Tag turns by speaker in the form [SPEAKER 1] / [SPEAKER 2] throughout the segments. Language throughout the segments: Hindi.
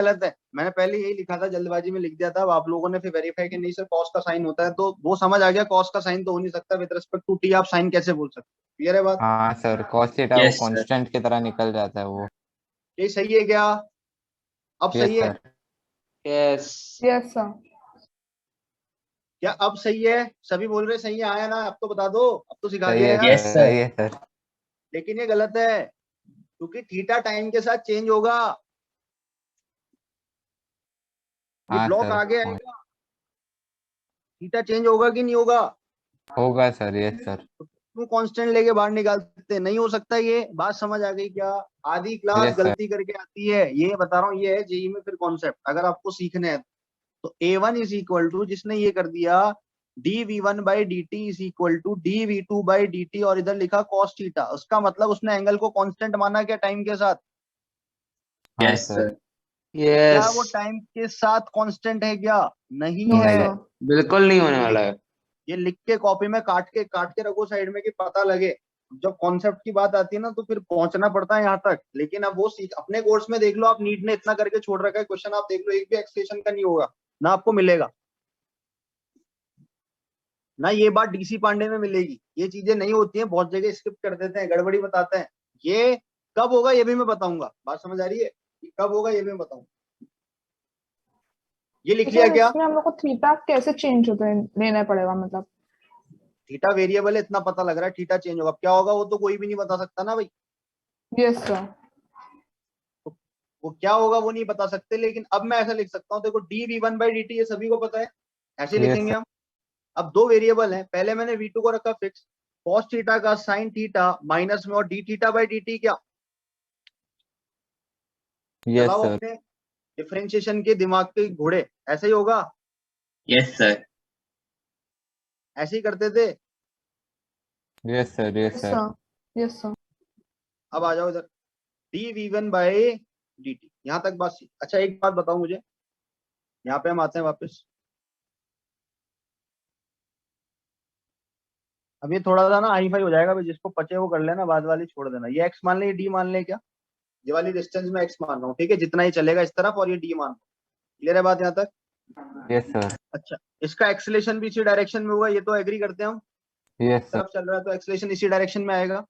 [SPEAKER 1] गलत है, मैंने पहले यही लिखा था, जल्दबाजी में लिख दिया था, अब आप लोगों ने फिर वेरीफाई कि नहीं सर कॉस का साइन होता है, तो वो समझ आ गया कॉस का साइन तो हो नहीं सकता, विद रिस्पेक्ट टू टी आप साइन कैसे बोल सकते हो। क्लियर है बात?
[SPEAKER 2] हाँ सर, कॉस थीटा वो
[SPEAKER 3] यस सर।
[SPEAKER 2] कांस्टेंट की तरह निकल जाता है वो।
[SPEAKER 1] ये सही है क्या? अब
[SPEAKER 2] यस
[SPEAKER 1] सही है
[SPEAKER 2] सर।
[SPEAKER 3] Yes
[SPEAKER 4] yes sir.
[SPEAKER 1] क्या? अब सही है? सभी बोल रहे सही है, आया ना? अब तो बता दो, अब तो सिखा
[SPEAKER 2] सही
[SPEAKER 1] दिया
[SPEAKER 2] है
[SPEAKER 1] यार।
[SPEAKER 3] Yes
[SPEAKER 2] sir,
[SPEAKER 3] sir.
[SPEAKER 2] सही है सर।
[SPEAKER 1] लेकिन ये गलत है, क्योंकि थीटा टाइम के साथ चेंज होगा, ये
[SPEAKER 2] हाँ
[SPEAKER 1] ब्लॉक
[SPEAKER 2] सर,
[SPEAKER 1] आगे आएगा, थीटा चेंज होगा कि नहीं होगा?
[SPEAKER 2] होगा सर, यस सर।
[SPEAKER 1] तो क्यों कांस्टेंट लेके बाहर निकालते हैं? नहीं हो सकता। ये बात समझ आ गई क्या? आधी क्लास
[SPEAKER 2] यस सर।
[SPEAKER 1] गलती करके आती है, ये बता रहा हूँ, ये है जेई में फिर कॉन्सेप्ट, अगर आपको सीखने हैं तो A1 इज इक्वल टू, जिसने ये कर दिया, dv1/dt is equal to dv2/dt, और इधर लिखा cos थीटा, उसका मतलब उसने एंगल को कांस्टेंट माना क्या टाइम के साथ?
[SPEAKER 2] हाँ
[SPEAKER 3] यस
[SPEAKER 2] सर।
[SPEAKER 3] सर।
[SPEAKER 1] क्या
[SPEAKER 3] यस।
[SPEAKER 1] वो टाइम के साथ कांस्टेंट है क्या? नहीं
[SPEAKER 4] नो
[SPEAKER 1] है।
[SPEAKER 4] सर।
[SPEAKER 3] बिल्कुल नहीं होने वाला है।
[SPEAKER 1] ये लिख के कॉपी में काट के रखो साइड में कि पता लगे, जब कॉन्सेप्ट की बात आती है ना तो फिर पहुंचना पड़ता है यहाँ तक। लेकिन अब वो सीख, अपने कोर्स में देख लो, आप नीट ने इतना करके छोड़ रखा है, क्वेश्चन आप देख लो, एक भी एक्सप्लेनेशन का नहीं होगा, ना आपको मिलेगा, ना ये बात डीसी पांडे में मिलेगी। ये चीजें नहीं होती हैं, बहुत जगह स्किप कर देते हैं, गड़बड़ी बताते हैं। ये कब होगा ये भी मैं बताऊंगा, बात समझ आ रही है? ये कब होगा ये भी मैं बताऊंगा। ये लिख
[SPEAKER 4] तो
[SPEAKER 1] लिया
[SPEAKER 4] सर
[SPEAKER 1] क्या?
[SPEAKER 4] इसमें हम लोग को थीटा कैसे चेंज होता है लेना पड़ेगा मतलब?
[SPEAKER 1] थीटा वेरिएबल है, इतना पता लग रहा है, थीटा चेंज होगा, अब क्या होगा वो तो कोई भी नहीं बता सकता ना भाई।
[SPEAKER 4] Yes sir.
[SPEAKER 1] तो वो क्या होगा वो नहीं बता सकते, लेकिन अब मैं ऐसा लिख सकता हूँ, देखो dv1/dt ये सभी को पता है, ऐसे
[SPEAKER 2] यस
[SPEAKER 1] लिखेंगे
[SPEAKER 2] सर।
[SPEAKER 1] हम। अब दो वेरिएबल हैं, पहले मैंने v2 को रखा फिक्स, cos थीटा का sin थीटा माइनस में, और d थीटा/dt क्या?
[SPEAKER 2] यस
[SPEAKER 1] चलाओ
[SPEAKER 2] सर।
[SPEAKER 1] अपने डिफरेंशिएशन के दिमाग के घोड़े, ऐसे ही होगा,
[SPEAKER 3] यस सर।
[SPEAKER 1] ऐसे ही करते थे।
[SPEAKER 2] Yes sir. Yes
[SPEAKER 4] yes
[SPEAKER 2] sir.
[SPEAKER 4] Sir. Yes sir.
[SPEAKER 1] अब आ जाओ इधर, dv1/dt, यहां तक बात अच्छा एक बात बताओ मुझे, यहाँ पे हम आते हैं वापस। अब ये थोड़ा सा ना हाई फाई हो जाएगा भाई, जिसको पचे वो कर लेना, बाद वाली छोड़ देना। ये x मान ले, ये d मान ले क्या? ये वाली डिस्टेंस में x मान रहा हूँ, ठीक है, जितना ही चलेगा इस तरफ, और ये d मान रहा हूँ। क्लियर है बात यहाँ तक?
[SPEAKER 2] Yes sir.
[SPEAKER 1] अच्छा, इसका एक्सलेशन भी इसी डायरेक्शन में होगा, ये तो एग्री करते हैं हम,
[SPEAKER 2] यस सर।
[SPEAKER 1] तरफ चल रहा है तो एक्सलेशन इसी डायरेक्शन में आएगा।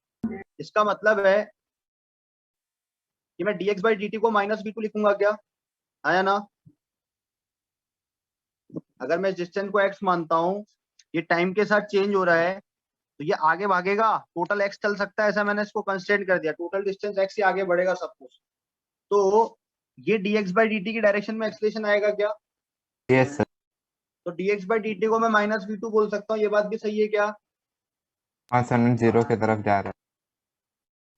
[SPEAKER 1] इसका मतलब है कि मैं dx/dt को -v2 लिखूंगा क्या? आया ना? अगर मैं इस डिस्टेंस को x मानता हूँ, ये टाइम के साथ चेंज हो रहा है, तो ये आगे भागेगा, टोटल x चल सकता है, ऐसा मैंने इसको कंस्टेंट कर दिया, टोटल डिस्टेंस x से आगे बढ़ेगा सब कुछ। तो ये dx/dt की डायरेक्शन में एक्सलेशन आएगा क्या?
[SPEAKER 2] Yes sir.
[SPEAKER 1] तो dx/dt को मैं -v2 बोल सकता हूँ, ये बात भी सही है क्या?
[SPEAKER 2] हाँ सर, जीरो की तरफ जा रहा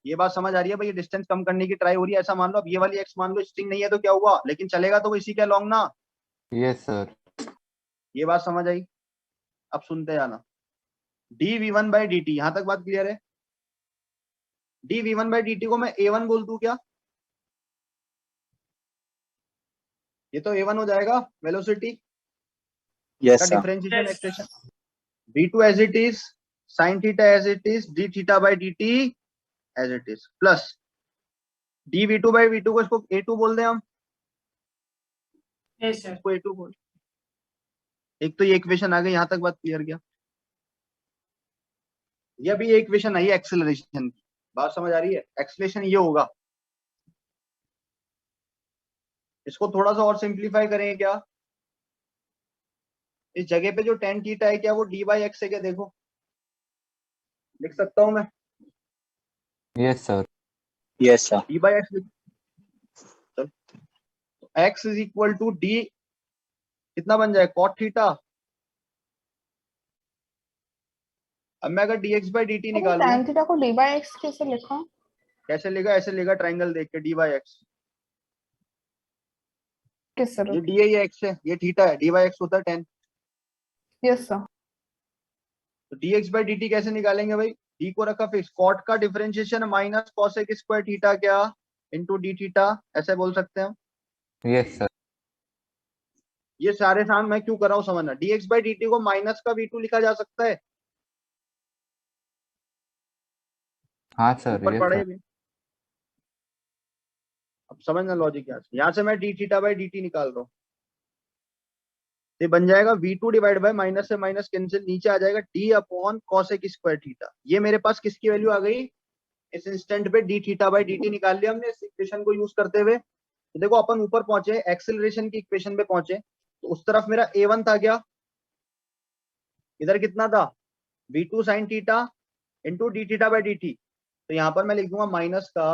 [SPEAKER 1] ये बात समझ आ रही है भाई? ये डिस्टेंस कम करने की ट्राई हो रही है, ऐसा मान लो। अब ये वाली x मान लो स्ट्रिंग नहीं है तो क्या हुआ, लेकिन चलेगा तो वो इसी के लॉन्ग ना।
[SPEAKER 2] है। Yes sir.
[SPEAKER 1] ये बात समझ आई? अब सुनते जाना, dv1/dt, यहां तक बात क्लियर है? dv1/dt को मैं a1 बोल दूं क्या? ये तो a1 हो जाएगा, वेलोसिटी
[SPEAKER 3] यस
[SPEAKER 1] का
[SPEAKER 3] sir.
[SPEAKER 1] Differentiation expression, v2 as it is, sin theta as it is, d थीटा/dt as it is, plus dv2/v2 को इसको a2 बोल दें हम, इसको a2 बोल। एक तो ये इक्वेशन आ गई, यहां तक बात क्लियर क्या? ये भी एक इक्वेशन आई है एक्सेलरेशन की, बात समझ आ रही है? एक्सेलरेशन ये होगा, इसको थोड़ा सा और सिंप्लीफाई करेंगे क्या? इस जगह पे जो tan थीटा है, क्या वो d/x है क्या? देखो, लिख सकता हूं मैं,
[SPEAKER 2] yes sir.
[SPEAKER 3] Yes sir.
[SPEAKER 1] d/x लिख, चल, तो x is equal to d, कितना बन जाए cot थीटा। अब मैं अगर dx/dt
[SPEAKER 4] तो
[SPEAKER 1] निकालूं,
[SPEAKER 4] tan थीटा को d by x कैसे लिखा?
[SPEAKER 1] कैसे लेगा? ऐसे लेगा, ट्राइंगल देख के, d/x,
[SPEAKER 4] किस तरह?
[SPEAKER 1] ये d है, ये x है, ये थीटा है, d/x होता है tan।
[SPEAKER 4] Yes sir.
[SPEAKER 1] तो dx/dt कैसे निकालेंगे भाई? d को रखा फिक्स, cot का differentiation minus cosec square theta क्या, इंटू d थीटा, ऐसे बोल सकते हैं हम।
[SPEAKER 2] Yes sir.
[SPEAKER 1] ये सारे सामान मैं क्यों कर रहा हूँ समझना, dx/dt को माइनस का v2 लिखा जा सकता है,
[SPEAKER 2] हाँ सर।
[SPEAKER 1] ऊपर
[SPEAKER 2] यस
[SPEAKER 1] पढ़े
[SPEAKER 2] सर।
[SPEAKER 1] भी। अब समझना लॉजिक यहाँ से मैं D theta by D T निकाल रहा हूँ, तो बन जाएगा v2 डिवाइड बाय माइनस से माइनस कैंसिल, नीचे आ जाएगा d upon cosec square theta. ये मेरे पास किसकी वैल्यू आ गई, इस इंस्टेंट पे D theta by D T निकाल लिया हमने इस इक्वेशन को यूज करते हुए। तो देखो अपन ऊपर पहुंचे, एक्सेलरेशन की इक्वेशन पे पहुंचे, तो उस तरफ मेरा a1 था क्या, इधर कितना था v2 sine theta into D theta by D T. तो यहाँ पर मैं लिख दूंगा माइनस का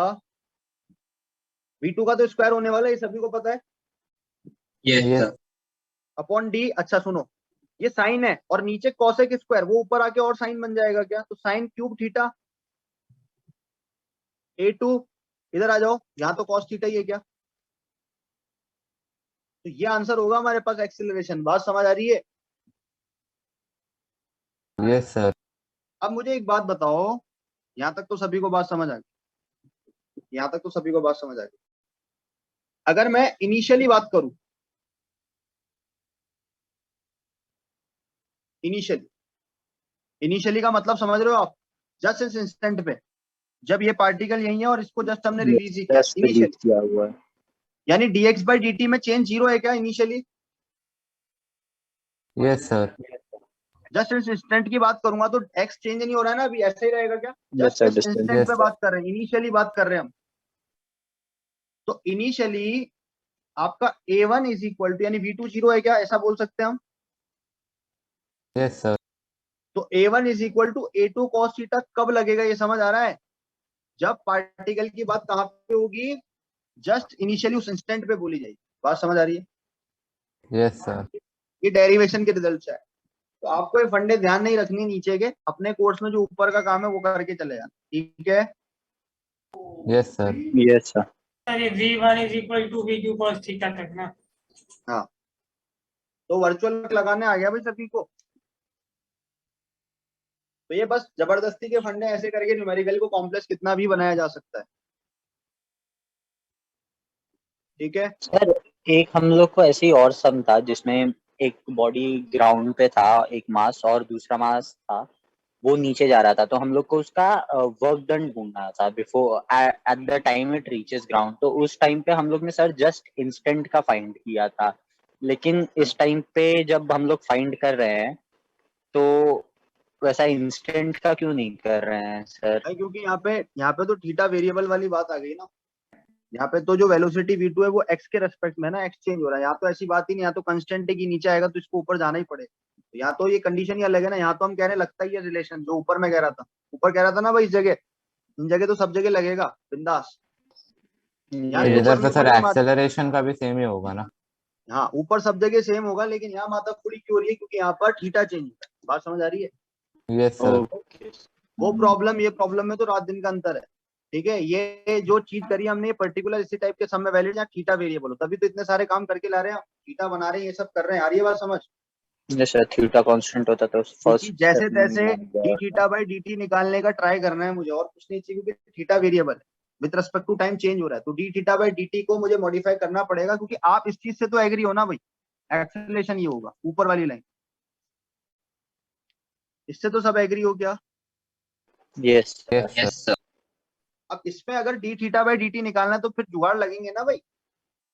[SPEAKER 1] v2 का तो स्क्वायर होने वाला है, ये सभी को पता है,
[SPEAKER 3] Yes,
[SPEAKER 2] Yes.
[SPEAKER 3] sir.
[SPEAKER 1] Upon D. अच्छा सुनो, ये साइन है और नीचे कॉसेक स्क्वायर, वो ऊपर आके और साइन बन जाएगा क्या, तो साइन क्यूब थीटा a2, इधर आ जाओ, यहाँ तो कॉस थीटा ही है क्या, तो ये आंसर होगा हमारे पास एक्सीलरेशन। बात समझ आ रही है।
[SPEAKER 2] Yes, sir.
[SPEAKER 1] अब मुझे एक बात बताओ, यहाँ तक तो सभी को बात समझ आ गई, यहाँ तक तो सभी को बात समझ आ गई। अगर मैं इनिशियली बात करूं, इनिशियली का मतलब समझ रहे हो आप, जस्ट इस इंस्टेंट पे जब ये पार्टिकल यही है और इसको जस्ट हमने रिलीज ही किया,
[SPEAKER 3] Just
[SPEAKER 1] इनिशियली
[SPEAKER 3] release किया हुआ है।
[SPEAKER 1] यानी dx बाई dt में चेंज जीरो है क्या इनिशियली,
[SPEAKER 2] Yes, sir.
[SPEAKER 1] जस्ट इस इंस्टेंट की बात करूंगा तो x चेंज नहीं हो रहा है ना, अभी ऐसे ही रहेगा क्या,
[SPEAKER 3] Yes,
[SPEAKER 1] जस्ट
[SPEAKER 3] sir,
[SPEAKER 1] इस
[SPEAKER 3] distance.
[SPEAKER 1] इंस्टेंट
[SPEAKER 2] Yes,
[SPEAKER 1] पे
[SPEAKER 2] sir.
[SPEAKER 1] बात कर रहे हैं, इनिशियली बात कर रहे हैं हम। तो इनिशियली आपका a1 इज इक्वल टू, यानी v2 जीरो है क्या, ऐसा बोल सकते हैं हम।
[SPEAKER 2] Yes, sir.
[SPEAKER 1] तो a1 is equal to a2 cos theta कब लगेगा, ये समझ आ रहा है, जब पार्टिकल की बात कहाँ पे होगी, जस्ट इनिशियली उस इंस्टेंट पे बोली जाएगी। बात समझ आ रही है,
[SPEAKER 2] Yes, sir.
[SPEAKER 1] ये डेरिवेशन के रिजल्ट है। तो आपको ये फंडे ध्यान नहीं रखनी नीचे के, अपने कोर्स में जो ऊपर का काम है वो करके चले जाना, ठीक है।
[SPEAKER 2] Yes, sir.
[SPEAKER 3] Yes, sir.
[SPEAKER 5] Sir ये v1 is equal to v2 cos theta तक ना।
[SPEAKER 1] हाँ, तो वर्चुअल लगाने आ गया भाई सभी को। तो ये बस जबरदस्ती के फंडे ऐसे करके न्यूमेरिकल को कॉम्प्लेक्स कितना भी बनाया जा सकता है, ठीक है।
[SPEAKER 6] सर एक हम लोग को ऐसे ही और सम था जिसमें एक बॉडी ग्राउंड पे था, एक मास और दूसरा मास था वो नीचे जा रहा था, तो हम लोग को उसका वर्क डन ढूंढना था before at the time it reaches ground. तो उस टाइम पे हम लोग ने सर जस्ट इंस्टेंट का फाइंड किया था, लेकिन इस टाइम पे जब हम लोग फाइंड कर रहे हैं तो वैसा इंस्टेंट का क्यों नहीं कर रहे हैं सर?
[SPEAKER 1] भाई क्योंकि यहाँ पे तो थीटा वेरिएबल वाली बात आ गई ना, यहाँ पे तो जो वेलोसिटी v2 है वो x के रेस्पेक्ट में ना एक्सचेंज हो रहा है। यहाँ तो ऐसी बात ही नहीं, यहाँ तो कंस्टेंट है कि नीचे आएगा तो इसको ऊपर जाना ही पड़ेगा। तो यहाँ तो ये कंडीशन ही अलग है ना, यहाँ तो हम कह रहे हैं लगता ही है रिलेशन, जो ऊपर मैं कह रहा था, ऊपर कह रहा था ना भाई, इस जगह इन जगह तो सब जगह लगेगा बिंदास। यहाँ
[SPEAKER 6] ये
[SPEAKER 1] ऊपर
[SPEAKER 2] इधर तो
[SPEAKER 1] में
[SPEAKER 2] सर
[SPEAKER 1] थोड़ी मात-
[SPEAKER 2] एक्सेलरेशन का भी सेम ही होगा ना।
[SPEAKER 1] हाँ ऊपर सब जगह सेम होगा, लेकिन यहाँ माता पूरी क्यों हो रही है, क्योंकि यहाँ पर थीटा चेंज होता है। बात समझ आ रही है।
[SPEAKER 2] Yes, sir.
[SPEAKER 3] Okay.
[SPEAKER 1] वो प्रॉब्लम, ये प्रॉब्लम में तो रात दिन का अंतर है, ठीक है। ये जो चीज करी हमने पर्टिकुलर इसी टाइप के सम में वैलिड, जहाँ थीटा वेरिएबल हो, तभी तो इतने सारे काम करके ला रहे हैं, थीटा बना रहे हैं, ये सब कर रहे हैं। आ रही है बात समझ।
[SPEAKER 6] Yes, sir, थीटा कांस्टेंट होता तो
[SPEAKER 1] क्योंकि
[SPEAKER 6] फर्स्ट
[SPEAKER 1] जैसे तैसे D theta by D T निकालने का ट्राई करना है मुझे, और कुछ नहीं चाहिए, क्योंकि थीटा वेरिएबल है, with respect to time change हो रहा है। तो D theta by D T को मुझे मॉडिफाई करना पड़ेगा, क्योंकि आप इस चीज से तो एग्री हो ना भाई, एक्सेलरेशन ये होगा ऊपर वाली लाइन, इससे तो सब एग्री हो क्या।
[SPEAKER 6] Yes
[SPEAKER 2] Yes, sir.
[SPEAKER 3] Yes, sir.
[SPEAKER 1] अब इसमें अगर D theta by D T निकालना है तो फिर जुगाड़ लगेंगे ना भाई,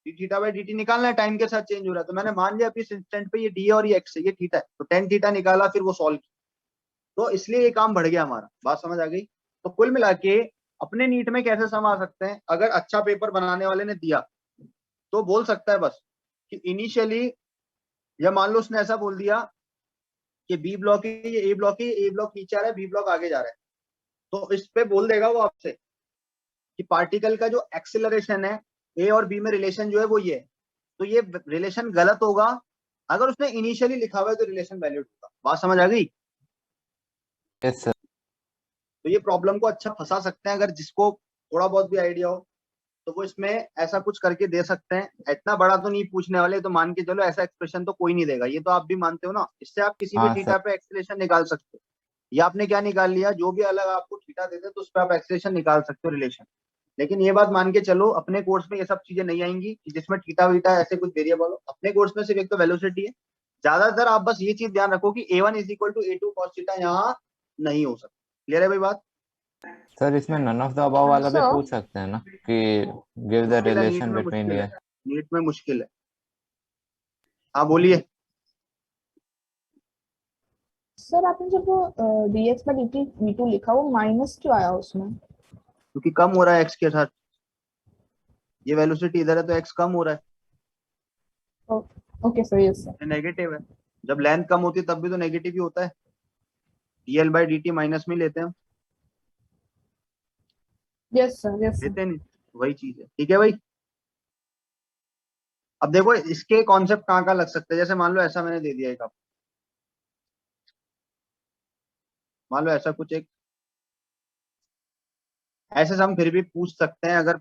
[SPEAKER 1] D theta by D T निकालना है, टाइम के साथ चेंज हो रहा है। तो मैंने मान लिया अभी इस इंस्टेंट पे ये डी है और ये एक्स है, ये थीटा है, तो टेन थीटा निकाला, फिर वो सॉल्व किया, तो इसलिए ये काम बढ़ गया हमारा। बात समझ आ गई। तो कुल मिला के अपने नीट में कैसे सम आ सकते हैं, अगर अच्छा पेपर बनाने वाले ने दिया तो बोल सकता है बस कि इनिशियली, या मान लो उसने ऐसा बोल दिया कि बी ब्लॉक है, ये ए ब्लॉक है, ए ब्लॉक नीचे आ रहा है, बी ब्लॉक आगे जा रहा है, तो इस पे बोल देगा वो आपसे कि पार्टिकल का जो एक्सेलरेशन है ए और बी में रिलेशन जो है वो ये है, तो ये रिलेशन गलत होगा। अगर उसने इनिशियली लिखा हुआ है तो रिलेशन वैलिड होगा। बात समझ आ गई।
[SPEAKER 2] Yes, sir.
[SPEAKER 1] तो ये प्रॉब्लम को अच्छा फंसा सकते हैं, अगर जिसको थोड़ा बहुत भी आइडिया हो तो वो इसमें ऐसा कुछ करके दे सकते हैं। इतना बड़ा तो नहीं पूछने वाले, तो मान के चलो ऐसा एक्सप्रेशन तो कोई नहीं देगा, ये तो आप भी मानते हो ना। इससे आप किसी भी
[SPEAKER 2] हाँ,
[SPEAKER 1] थीटा पे एक्सप्रेशन निकाल सकते हो। ये आपने क्या निकाल लिया, जो भी अलग आपको थीटा देते तो उस पर आप एक्सप्रेशन निकाल सकते हो रिलेशन। लेकिन ये बात मान के चलो अपने कोर्स में ये सब चीजें नहीं आएंगी कि जिसमें थीटा वीटा ऐसे कुछ वेरिएबल हो। अपने कोर्स में सिर्फ एक तो वेलोसिटी है। ज्यादातर आप बस ये चीज ध्यान रखो कि a1 is equal to a2 cos theta यहाँ नहीं हो सकता। क्लियर है भाई बात।
[SPEAKER 2] सर इसमें नन ऑफ द अबव वाला भी
[SPEAKER 4] Sir?
[SPEAKER 2] पूछ सकते हैं ना कि गिव द
[SPEAKER 1] मुश्किल है, नीट
[SPEAKER 2] रिलेशन
[SPEAKER 1] में
[SPEAKER 2] बिटवीन
[SPEAKER 1] मुश्किल
[SPEAKER 2] ये।
[SPEAKER 1] है, नीट में मुश्किल है। हाँ बोलिए।
[SPEAKER 4] सर आपने जब वो dx by dt v2 लिखा वो माइनस क्यों आया उसमें?
[SPEAKER 1] क्योंकि कम हो रहा है एक्स के साथ, ये वेलोसिटी इधर है तो एक्स कम हो रहा है,
[SPEAKER 4] ओके सर, यस सर,
[SPEAKER 1] ये नेगेटिव है। जब लेंथ कम होती है तब भी तो नेगेटिव ही होता है, dl बाई dt माइनस में लेते हैं हम,
[SPEAKER 4] यस सर, यस सर,
[SPEAKER 1] लेते नहीं, वही चीज है। ठीक है भाई। अब देखो इसके कॉन्सेप्ट कहाँ कहाँ लग सकते हैं, जैसे मान लो ऐसा मैंने दे दिया एक आपको, मान लो ऐसा कुछ एक, ऐसे से हम फिर भी पूछ सकते हैं अगर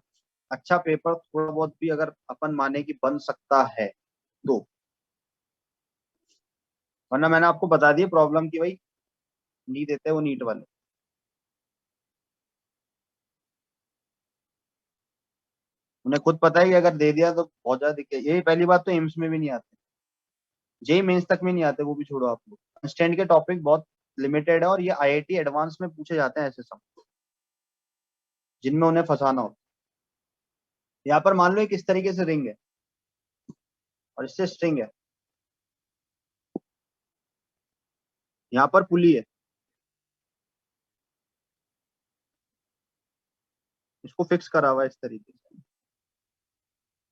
[SPEAKER 1] अच्छा पेपर थोड़ा बहुत भी अगर अपन माने कि बन सकता है तो, वरना मैंने आपको बता दिया प्रॉब्लम की भाई नहीं देते वो नीट वाले। उन्हें खुद पता है कि अगर दे दिया तो बहुत ज्यादा दिक्कत। यही पहली बात तो एम्स में भी नहीं आते, जेई मेंस तक में नहीं आते, वो भी छोड़ो आप लोग। कंस्टेंट के टॉपिक बहुत लिमिटेड है और ये आईआईटी एडवांस में पूछे जाते हैं ऐसे सब जिनमें उन्हें फंसाना हो। यहाँ पर मान लो एक इस तरीके से रिंग है और इससे स्ट्रिंग है, यहाँ पर पुली है, इसको फिक्स करा हुआ है इस तरीके से,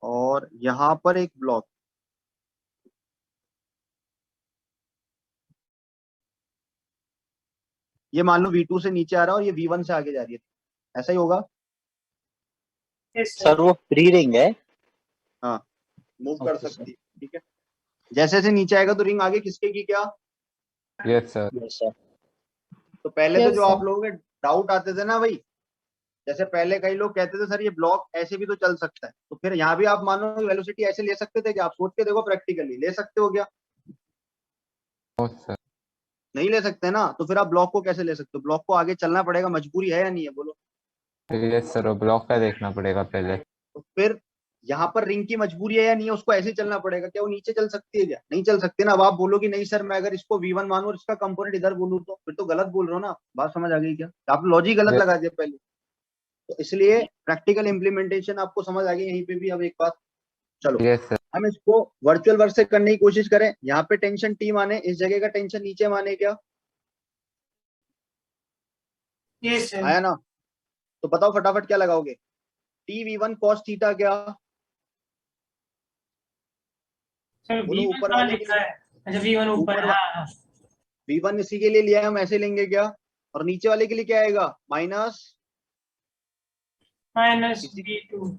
[SPEAKER 1] और यहाँ पर एक ब्लॉक, ये मान लो V2 से नीचे आ रहा है और ये V1 से आगे जा रही है, ऐसा ही होगा।
[SPEAKER 5] यस
[SPEAKER 6] सर वो फ्री रिंग है।
[SPEAKER 1] हाँ मूव कर
[SPEAKER 6] Okay,
[SPEAKER 1] सकती है, ठीक है। जैसे जैसे नीचे आएगा तो रिंग आगे खिसकेगी क्या।
[SPEAKER 2] Yes sir.
[SPEAKER 6] Yes sir.
[SPEAKER 1] तो पहले तो
[SPEAKER 4] यस
[SPEAKER 1] जो आप
[SPEAKER 4] सर,
[SPEAKER 1] लोगों के डाउट आते थे ना भाई, जैसे पहले कई लोग कहते थे सर ये ब्लॉक ऐसे भी तो चल सकता है, तो फिर यहाँ भी आप मानो वेलोसिटी ऐसे ले सकते थे कि आप सोच के देखो प्रैक्टिकली ले सकते हो क्या,
[SPEAKER 2] ओ सर।
[SPEAKER 1] नहीं ले सकते ना, तो फिर आप ब्लॉक को कैसे ले सकते हो, ब्लॉक को आगे चलना पड़ेगा, मजबूरी है या नहीं है बोलो।
[SPEAKER 2] यस सर, ब्लॉक का देखना पड़ेगा पहले।
[SPEAKER 1] तो फिर यहाँ पर रिंग की मजबूरी है या नहीं है, उसको ऐसे ही चलना पड़ेगा, क्या वो नीचे चल सकती है क्या, नहीं चल सकती ना। अब आप बोलो कि नहीं सर मैं अगर इसको V1 मानूं और इसका कंपोनेंट इधर बोलूं तो फिर तो गलत बोल रहे हो ना, बात समझ आ गई क्या, आपने लॉजिक गलत लगा दिया पहले। तो इसलिए प्रैक्टिकल इंप्लीमेंटेशन आपको समझ आ गई यहीं पे भी। अब एक बात, चलो
[SPEAKER 2] यस सर।
[SPEAKER 1] हम इसको वर्चुअल वर्क से करने की कोशिश करें। यहाँ पे टेंशन टी माने, इस जगह का टेंशन नीचे माने, क्या
[SPEAKER 5] यस सर।
[SPEAKER 1] आया ना। तो बताओ फटाफट क्या लगाओगे, TV1 cos थीटा क्या,
[SPEAKER 5] सर
[SPEAKER 1] बोलो
[SPEAKER 5] V1
[SPEAKER 1] ऊपर
[SPEAKER 5] कहाँ
[SPEAKER 1] वाले के
[SPEAKER 5] लिखा
[SPEAKER 1] लिए।
[SPEAKER 5] है? अच्छा V1 ऊपर
[SPEAKER 1] ऊपर
[SPEAKER 5] है, हाँ।
[SPEAKER 1] V1 इसी के लिए लिया है, हम ऐसे लेंगे क्या, और नीचे वाले के लिए क्या आएगा माइनस,
[SPEAKER 5] माइनस
[SPEAKER 1] इसी
[SPEAKER 5] V2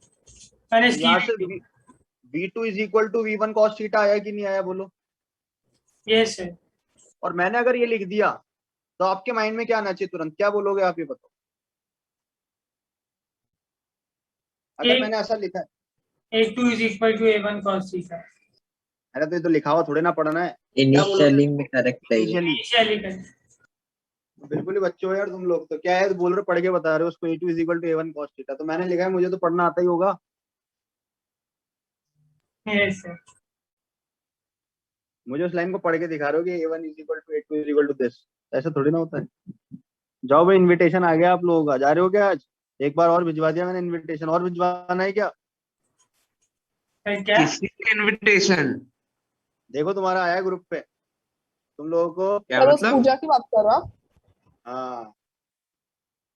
[SPEAKER 5] माइनस
[SPEAKER 1] यहाँ से
[SPEAKER 5] TV2।
[SPEAKER 1] V2 is equal to V1 cos theta आया कि नहीं आया बोलो।
[SPEAKER 5] Yes sir.
[SPEAKER 1] और मैंने अगर ये लिख दिया तो आपके माइंड में क्या आना चाहिए तुरंत, क्या बोलोगे आप ये बताओ, अगर मैंने ऐसा लिखा है।
[SPEAKER 5] A2 is equal to A1 cos theta.
[SPEAKER 1] अरे तो ये तो लिखा हुआ थोड़े ना पढ़ना है, क्या बोलोगे
[SPEAKER 3] इनिशियली में करेक्ट है ये।
[SPEAKER 1] इनिशियली।
[SPEAKER 5] इनिशियली कर।
[SPEAKER 1] बिल्कुल ही बच्चे हो यार तुम लोग, तो क्या है बोल रहे हो, पढ़ के बता रहे हो उसको A2 is equal to A1 cos theta, तो मैंने लिखा है मुझे तो पढ़ना आता ही होगा।
[SPEAKER 5] Yes sir.
[SPEAKER 1] मुझे उस लाइन को पढ़ के दिखा रहे हो कि A1 is equal to A2 is equal to this, ऐसा थोड़ी ना होता है। जाओ भाई इनविटेशन आ गया आप लोगों का, जा रहे हो क्या आज, एक बार और भिजवा दिया मैंने इनविटेशन, और भिजवाना है क्या,
[SPEAKER 5] सर क्या?
[SPEAKER 7] किसी इनविटेशन?
[SPEAKER 1] देखो तुम्हारा आया ग्रुप पे तुम लोगों को।
[SPEAKER 7] क्या
[SPEAKER 4] सर उस
[SPEAKER 7] मतलब?
[SPEAKER 4] पूजा की बात कर रहा।
[SPEAKER 1] हाँ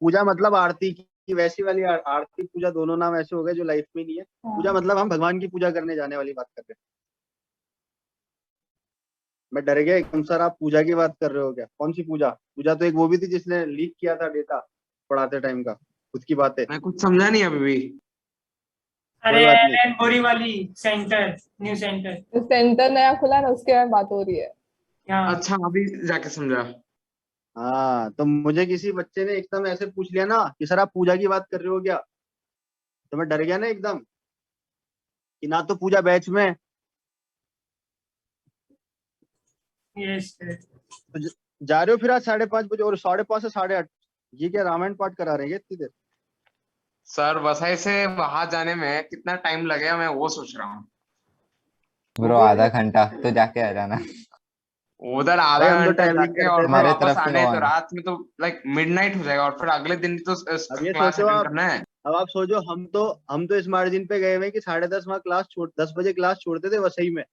[SPEAKER 1] पूजा मतलब आरती की वैसी वाली आरती पूजा दोनों नाम ऐसे हो गए जो लाइफ में नहीं है। पूजा मतलब हम भगवान की पूजा करने जाने वाली बात कर रहे हैं। मैं डर गया एकदम, सर आप पूजा की बात कर रहे हो क्या, कौन सी पूजा, पूजा तो एक वो भी थी जिसने लीक किया था डेटा पढ़ाते टाइम का, खुद की बातें।
[SPEAKER 7] मैं कुछ समझा नहीं अभी भी।
[SPEAKER 5] अरे
[SPEAKER 1] बात नहीं।
[SPEAKER 5] एलन बोरी वाली सेंटर, न्यू सेंटर।
[SPEAKER 4] सेंटर नया खुला ना, उसके बारे में बात हो रही है।
[SPEAKER 5] हाँ
[SPEAKER 7] अच्छा अभी जाके समझा।
[SPEAKER 1] हाँ तो मुझे किसी बच्चे ने एकदम ऐसे पूछ लिया ना कि सर आप पूजा की बात कर रहे हो क्या, तो मैं डर गया ना एकदम कि ना तो पूजा बैच में।
[SPEAKER 5] Yes sir.
[SPEAKER 1] तो जा रहे हो फिर आज 5:30 बजे, और 5:30 से 8:30 ये क्या रामायण पाठ करा रहे हैं क्या इतनी देर।
[SPEAKER 7] सर वसई से वहां जाने में कितना टाइम लगेगा मैं वो सोच रहा हूँ।
[SPEAKER 2] ब्रो आधा घंटा तो जाके आ जाना।
[SPEAKER 7] उधर आधा
[SPEAKER 1] भाई हम तो
[SPEAKER 7] घंटा
[SPEAKER 1] ट्रैवलिंग
[SPEAKER 7] जाके
[SPEAKER 1] करते
[SPEAKER 7] और
[SPEAKER 1] थे।
[SPEAKER 7] फिर
[SPEAKER 2] हमारे
[SPEAKER 7] वापस
[SPEAKER 2] तरफ से
[SPEAKER 7] आने
[SPEAKER 2] no
[SPEAKER 7] तो
[SPEAKER 2] है।
[SPEAKER 7] रात में तो लाइक मिडनाइट हो जाएगा और फिर अगले दिन तो
[SPEAKER 1] अब ये
[SPEAKER 7] क्लास
[SPEAKER 1] सोचो
[SPEAKER 7] अटेंड
[SPEAKER 1] आप,
[SPEAKER 7] करना है।
[SPEAKER 1] अब आप सोचो हम तो इस मार्जिन पे गए हुए हैं कि 10:30 वहाँ क्लास छोड़ 10 बजे क्लास छोड़ते थे वसई में,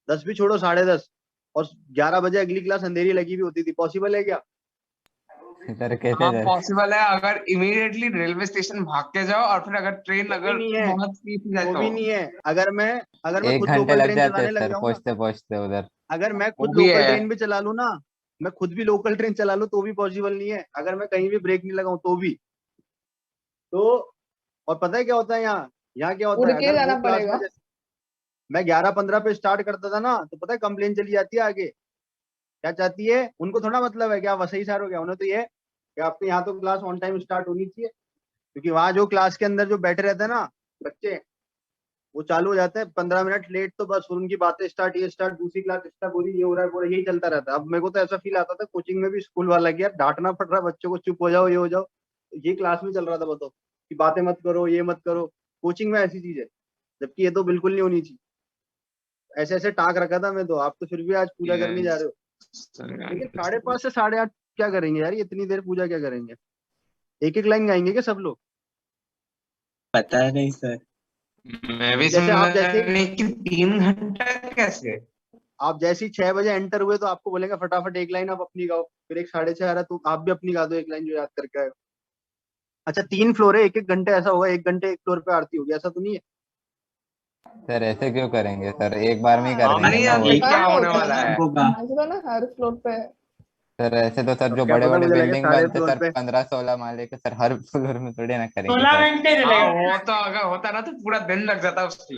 [SPEAKER 1] 10 भी छोड़ो 10:30, और 11 बजे अगली क्लास अंधेरी लगी हुई होती थी। पॉसिबल है क्या?
[SPEAKER 2] सर कैसे
[SPEAKER 7] हाँ
[SPEAKER 2] सर?
[SPEAKER 7] पॉसिबल है अगर इमीडिएटली रेलवे स्टेशन भाग के जाओ और फिर अगर ट्रेन
[SPEAKER 1] वो भी
[SPEAKER 7] अगर
[SPEAKER 1] नहीं है,
[SPEAKER 7] बहुत स्पीड जाए
[SPEAKER 1] वो
[SPEAKER 7] तो।
[SPEAKER 1] भी नहीं है। अगर मैं
[SPEAKER 2] 1
[SPEAKER 1] खुद
[SPEAKER 2] घंटे
[SPEAKER 1] लोकल
[SPEAKER 2] लग
[SPEAKER 1] ट्रेन
[SPEAKER 2] जाते हैं
[SPEAKER 1] चलाने लग
[SPEAKER 2] सर
[SPEAKER 1] जाऊँ ना,
[SPEAKER 2] पहुंचते पहुंचते उधर।
[SPEAKER 1] अगर मैं
[SPEAKER 7] वो
[SPEAKER 1] खुद
[SPEAKER 7] भी
[SPEAKER 1] लोकल
[SPEAKER 7] है।
[SPEAKER 1] ट्रेन भी चला लूँ ना, मैं खुद भी लोकल ट्रेन चला लूँ तो भी पॉसिबल नहीं है, अगर मैं कहीं भी ब्रेक नहीं लगाऊं तो भी। तो और पता है क्या होता है यहाँ क्या होता
[SPEAKER 4] उड़
[SPEAKER 1] है,
[SPEAKER 4] के
[SPEAKER 1] अगर
[SPEAKER 4] जाना
[SPEAKER 1] वो क्लास में
[SPEAKER 4] पड़ेगा।
[SPEAKER 1] जैसे मैं 11:15 पे स्टार्ट करता था ना, तो पता है कंप्लेन चली जाती है आगे। क्या चाहती है? उनको थोड़ा मतलब है क्या वसई शहर हो गया, उन्हें तो ये है कि आपके यहाँ तो क्लास ऑन टाइम स्टार्ट होनी चाहिए, क्योंकि वहां जो क्लास के अंदर जो बैठे रहते हैं ना बच्चे, वो चालू हो जाते हैं 15 मिनट लेट, तो बस उनकी बातें स्टार्ट, ये स्टार्ट, दूसरी क्लास स्टार्ट हो रही, ये हो रहा है, वो यही चलता रहता है। अब मेरे को तो ऐसा फील आता था कोचिंग में भी स्कूल वाला कि यार डांटना पड़ रहा है बच्चों को, चुप हो जाओ, ये हो जाओ, ये क्लास में चल रहा था बताओ कि बातें मत करो, ये मत करो। कोचिंग में ऐसी चीज है, जबकि ये तो बिल्कुल नहीं होनी चाहिए। ऐसे ऐसे टाक रखा था मैं तो, आप तो फिर भी आज पूजा करने जा रहे हो। लेकिन 5:30 से 8:30 क्या करेंगे यार, ये इतनी देर पूजा क्या करेंगे? एक एक लाइन गाएंगे क्या सब लोग?
[SPEAKER 3] पता नहीं सर।
[SPEAKER 7] मैं भी
[SPEAKER 1] जैसे आप
[SPEAKER 7] समझा
[SPEAKER 1] जैसे
[SPEAKER 7] नहीं कि 3 घंटा कैसे।
[SPEAKER 1] आप जैसे ही 6 बजे एंटर हुए तो आपको बोलेंगे फटाफट एक लाइन आप अपनी गाओ, फिर एक 6:30 आ रहा तो आप भी अपनी गा दो एक लाइन जो याद करके आए हो। अच्छा 3 फ्लोर है, एक एक घंटे ऐसा होगा, 1 घंटे एक फ्लोर पे आरती होगी, ऐसा तो नहीं है?
[SPEAKER 2] सर ऐसे क्यों करेंगे सर? एक बार में ही कर
[SPEAKER 7] हम
[SPEAKER 2] देंगे
[SPEAKER 7] नहीं
[SPEAKER 2] ना
[SPEAKER 7] जानते
[SPEAKER 2] वही।
[SPEAKER 3] एक
[SPEAKER 7] क्या
[SPEAKER 4] हाँ
[SPEAKER 7] होने
[SPEAKER 4] होता है
[SPEAKER 7] वाला
[SPEAKER 4] ना,
[SPEAKER 7] है।
[SPEAKER 3] होगा।
[SPEAKER 4] ऐसा तो ना हर फ्लोर पे।
[SPEAKER 2] सर ऐसे तो सर
[SPEAKER 1] अब
[SPEAKER 2] जो
[SPEAKER 1] क्या
[SPEAKER 2] बड़े
[SPEAKER 1] पता,
[SPEAKER 2] बड़े
[SPEAKER 1] मुझे लगे
[SPEAKER 2] बिल्डिंग
[SPEAKER 1] सारे
[SPEAKER 2] बनते
[SPEAKER 1] फ्लोर
[SPEAKER 2] सर
[SPEAKER 1] पे।
[SPEAKER 2] 15-16 माले के, सर हर फ्लोर में थोड़ी ना करेंगे
[SPEAKER 5] 16
[SPEAKER 2] सर।
[SPEAKER 5] घंटे
[SPEAKER 7] हाँ
[SPEAKER 5] चलेगा।
[SPEAKER 7] वो तो अगर होता ना तो पूरा दिन लग जाता उसकी।